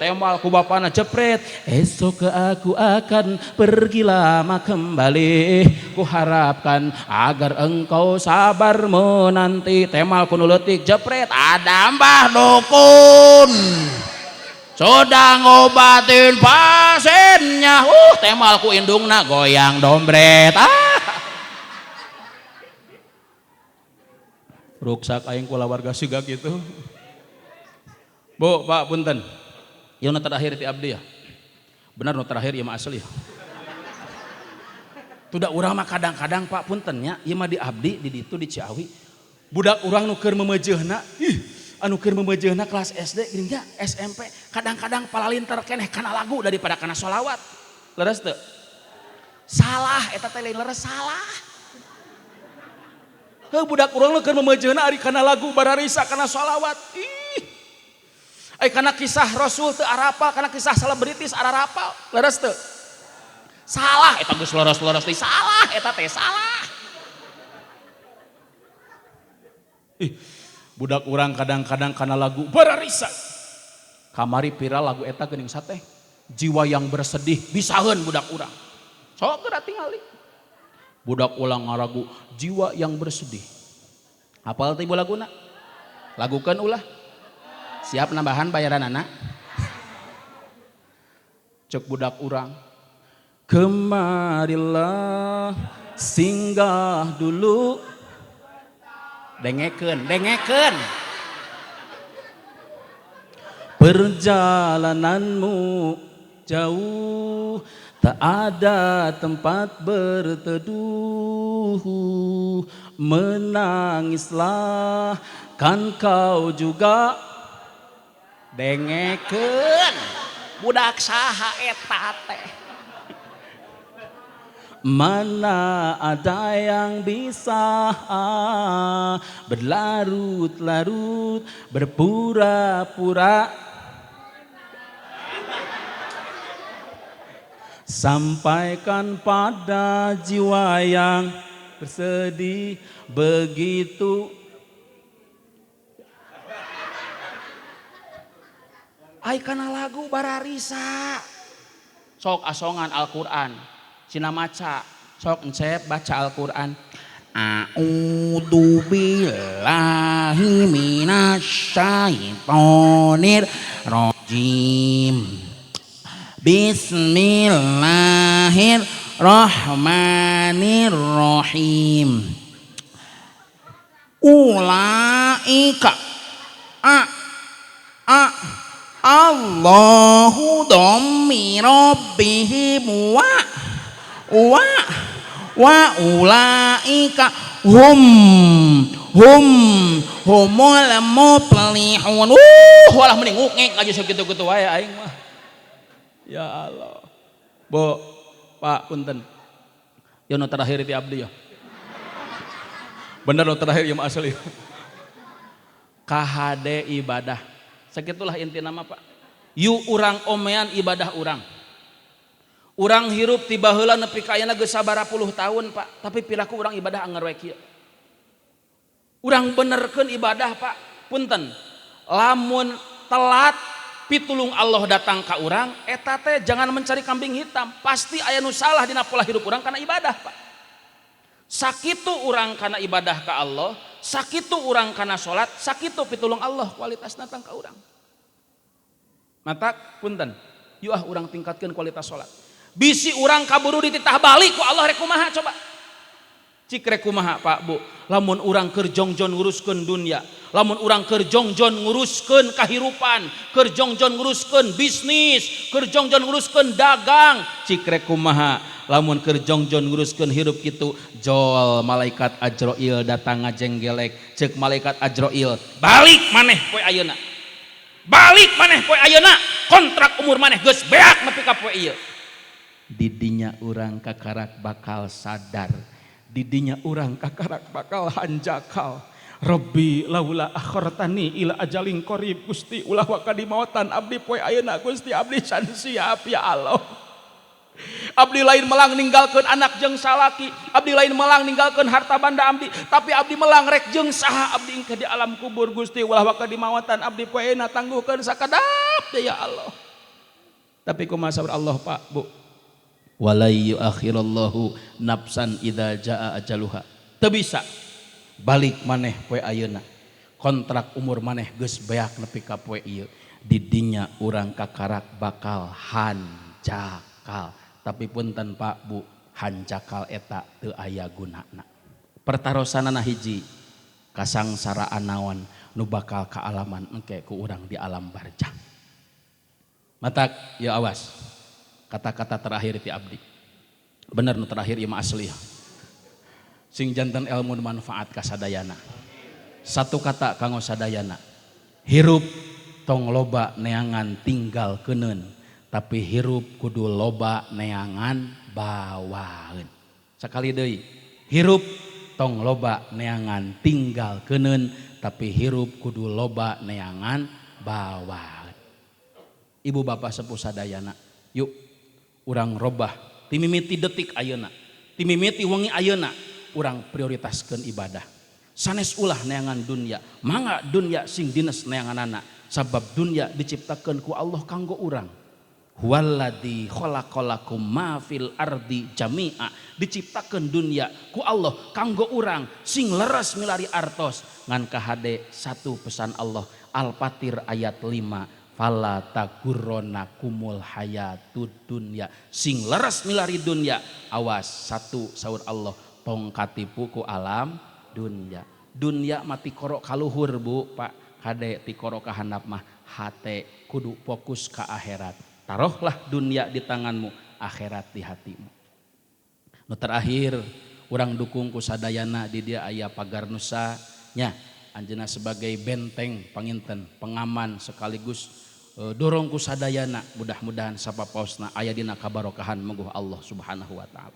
temal ku bapana jepret esok aku akan pergi lama kembali ku harapkan agar engkau sabar menanti temal ku nuletik jepret ada mbah dukun sudah ngobatin pasiennya temal ku indungna goyang dombret ruksak aing kula warga sigak gitu. Bu, Pak, punten. Yang nu terakhir ti abdi ya. Benar nu terakhir ieu mah asli ya. Tudak urang mah kadang-kadang Pak punten nya, ieu mah di abdi di ditu di Ciawi. Budak urang nu keur memejeuna, anu keur memejeuna kelas SD geuning nya SMP, kadang-kadang palalinter keneh kana lagu daripada kana sholawat. Leres teu? Salah eta teh lain leres salah. Budak urang nu keur memejeuna ari kana lagu bararisa kana sholawat. Karena kisah Rasul teu arapal, karena kisah selebritis arapal, leres teu? Salah, eta geus leres-leres teh salah, eta teh salah. Budak urang kadang-kadang kana lagu bararisa. Kamari viral lagu eta geuning sateh. Jiwa yang bersedih bisaheun budak urang. Sok geura tingali. Budak ulang ngaragu jiwa yang bersedih. Apal teh ibu laguna? Lagukeun ulah. Siap nambahan bayaran anak cek budak urang kemarilah singgah dulu dengekeun perjalananmu jauh tak ada tempat berteduh menangislah kan kau juga dengekeun budak saha eta teh mana ada yang bisa berlarut-larut berpura-pura sampaikan pada jiwa yang bersedih begitu. Ai kana lagu bararisa. Sok asongan Al-Qur'an. Cina maca, sok encep baca Al-Qur'an. A'udzu billahi minasyaitonir rajim. Bismillahirrahmanirrahim. Ulaika Allahu dhammi rabbihim wa ulaika humul muflihun. Walah mending ngek aja segitu-gitu wae aing mah. Ya Allah. Bu, Pak punten. Yo nu terakhir ti abdi ya. Bener nu terakhir ieu mah asli. KHD ibadah. Sakitulah inti nama Pak. Yu urang omean ibadah urang. Urang hirup tiba heula nepi ka ayeuna geus sabaraha puluh tahun Pak, tapi pilaku urang ibadah anger we kieu. Urang benerkeun ibadah Pak. Punten. Lamun telat pitulung Allah datang ka urang eta teh jangan mencari kambing hitam, pasti aya nu salah dina pola hidup urang karena ibadah Pak. Sakitu urang karena ibadah ka Allah, sakitu urang karena salat, sakitu pitulung Allah kualitas datang ka urang. Mata punten, yeuh urang tingkatkeun kualitas salat. Bisi urang kaburu dititah balik ku Allah rek kumaha coba? Cik rek kumaha Pak Bu, lamun urang keur jongjon nguruskeun dunia, lamun urang keur jongjon nguruskeun kahirupan, keur jongjon nguruskeun bisnis, keur jongjon nguruskeun dagang, cik rek kumaha lamun keur jongjon nguruskeun hirup kitu, jol malaikat Ajroil datang ngajenggelek, ceuk malaikat Ajroil, balik maneh poe ayeuna, balik maneh poe ayeuna, kontrak umur maneh geus beak nepi ka poe ieu. Didinya urang kakarak bakal sadar, didinya urang kakarak bakal hanjakal. Rabbi laula akhartani ila ajalin qarib, Gusti ulah wakadi mautan abdi poe ayeuna Gusti abdi can siap ya Allah. Abdi lain melang ninggalkeun anak jeung salaki, abdi lain melang ninggalkeun harta banda abdi, tapi abdi melang rek jeung saha abdi engke di alam kubur Gusti ulah wakadi mautan abdi poe ayeuna tangguhkeun sakadap ya Allah. Tapi kumaha sabar Allah Pak Bu, walai yuakhirallahu nafsan idza jaa ajaluha. Teu bisa balik maneh poe ayeuna, kontrak umur maneh geus beak nepi ka poe ieu, didinya urang kakarak bakal hanjakal. Tapi punten Pak Bu, hanjakal eta teu aya gunana. Pertarosanana hiji, kasangsaraan naon nu bakal kaalaman engke ku urang di alam barzah. Matak ya awas, kata-kata terakhir ti abdi bener nu terakhir ieu mah asli sing janten ilmu manfaat ka sadayana. Satu kata kanggo sadayana, hirup tong loba neangan tinggal keuneun, tapi hirup kudu loba neangan bawaeun. Sakali deui, hirup tong loba neangan tinggal keuneun, tapi hirup kudu loba neangan bawaeun. Ibu bapak sepuh sadayana, yuk urang robah timimiti detik ayeuna, timimiti wengi ayeuna, urang prioritaskeun ibadah. Sanes ulah neangan dunya, mangga dunya sing dines neanganana, sabab dunya diciptakeun ku Allah kanggo urang. Huwaladzi khalaqalakum ma fil ardi jami'a, diciptakeun dunya ku Allah kanggo urang sing leres milari artos. Ngan kahade satu pesan Allah, Al-Fatir ayat 5, fala tagurrona kumul hayatud dunya, sing leres milari dunya awas satu saur Allah tong katipu ku alam dunya. Dunya mati korok kaluhur Bu Pak kade ti korok ka handap mah hate kudu fokus ka akhirat. Taruhlah dunya di tanganmu, akhirat di hatimu. Nu terakhir urang dukung ku sadayana di dia aya pagar nusa nya, anjeunna sebagai benteng panginten pengaman sekaligus dorong ku sadayana, mudah-mudahan sapapaosna aya dina kabarokahan mungguh Allah Subhanahu wa taala.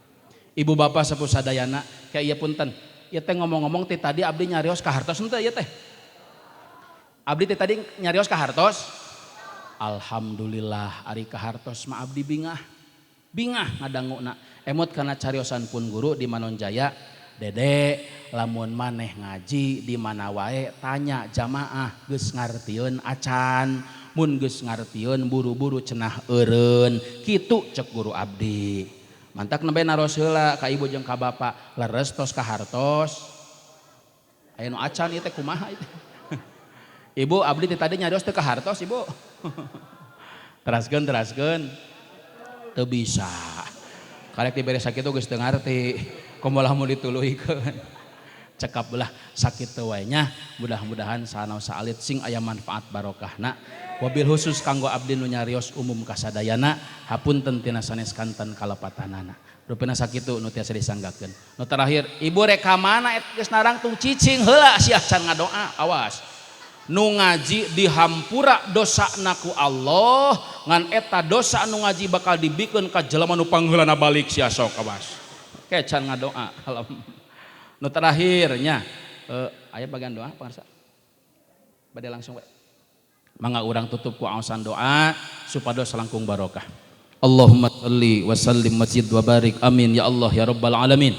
Ibu bapak sepuh sadayana, kayak ieu punten, ieu teh ngomong-ngomong ti tadi abdi nyarios ka hartos henteu ieu teh? Abdi teh tadi nyarios ka hartos? Alhamdulillah ari ka hartos mah abdi bingah. Bingah ngadanguna. Emot kana cariosan pun guru di Manonjaya, Dede lamun maneh ngaji di mana wae tanya jamaah geus ngartieun acan, mun geus ngartieun buru-buru cenah eureun, kitu cek guru abdi. Mantak nembe naros heula ka ibu jeung ka bapak, leres tos ka hartos. Aya nu acan ieu teh kumaha ieu? Ibu abdi teh tadi nyarios teh ka hartos ibu. Teraskeun. Teu bisa. Karek dibere sakitu geus teu ngarti. Komolah mau dituluikeun. Cekap belah sakit teu wae nya, mudah-mudahan sanaos alit sing aya manfaat barokahna. Wabil khusus kanggo abdi nu nyarios umum kasadayana, hapunten tina sanes kanten kalepatanana. Rupina sakitu nu tiasa disanggakeun. Nu terakhir, ibu rek ka mana geus narangtung cicing heula sia can ngadoa, awas. Nu ngaji dihampura dosana ku Allah, ngan eta dosa nu ngaji bakal dibikeun ka jelema nu pangheulana balik sia sok awas. Kecan ngadoa kalau nu terakhirnya aya bagian doa pangarsa bade langsung we mangga urang tutup ku aosan doa supados langkung barokah. Allahumma shalli wa sallim mazid wa barik amin ya Allah ya rabbal alamin.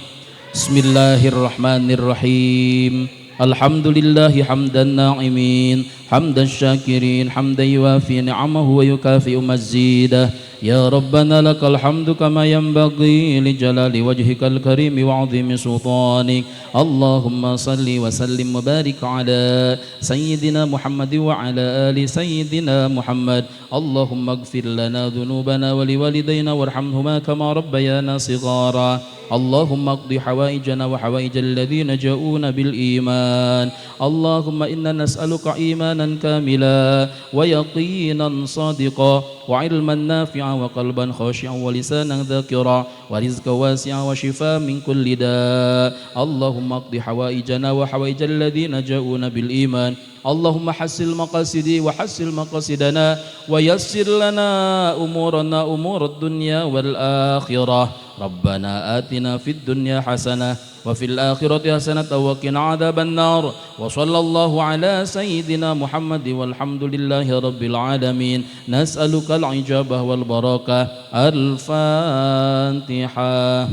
Bismillahirrahmanirrahim. الحمد لله حمد الناعمين حمد الشاكرين حمدا يوافي نعمه ويكافئ مزيده يا ربنا لك الحمد كما ينبغي لجلال وجهك الكريم وعظيم سلطانك اللهم صل وسلم وبارك على سيدنا محمد وعلى آل سيدنا محمد اللهم اغفر لنا ذنوبنا ولوالدينا وارحمهما كما ربيانا صغارا اللهم اقض حوائجنا وحوائج الذين جاءونا بالإيمان اللهم إنا نسألك إيمانا كاملا ويقينا صادقا وعلما نافعا وقلبا خاشعا ولسانا ذاكرا ورزقا واسعا وشفاء من كل داء اللهم اقض حوائجنا وحوائج الذين جاءونا بالإيمان اللهم حسن مقاصدي وحسن مقاصدنا ويسر لنا أمورنا أمور الدنيا والآخرة ربنا آتنا في الدنيا حسنة وفي الآخرة حسنة وقنا عذاب النار وصلى الله على سيدنا محمد والحمد لله رب العالمين نسألك العجابة والبركة الفاتحة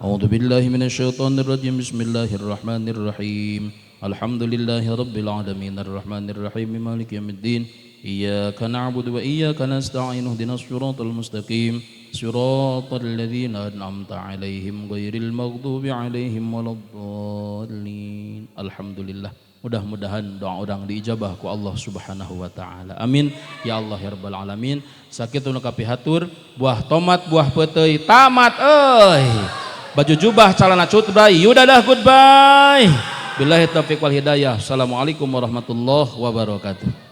أعوذ بالله من الشيطان الرجيم بسم الله الرحمن الرحيم الحمد لله رب العالمين الرحمن الرحيم مالك يوم الدين إياك نعبد وإياك نستعين اهدنا الصراط المستقيم صراط الذين أنعمت عليهم غير المغضوب عليهم ولا الضالين Alhamdulillah. Mudah-mudahan doa orang diijabah ku Allah Subhanahu wa taala. Amin ya Allah ya rabbal alamin. Sakitu nu kapihatur buah tomat buah peuteuy tamat euy. Baju jubah calana cutbray yudadah goodbye. Billahi taufiq wal hidayah. Assalamualaikum warahmatullahi wabarakatuh.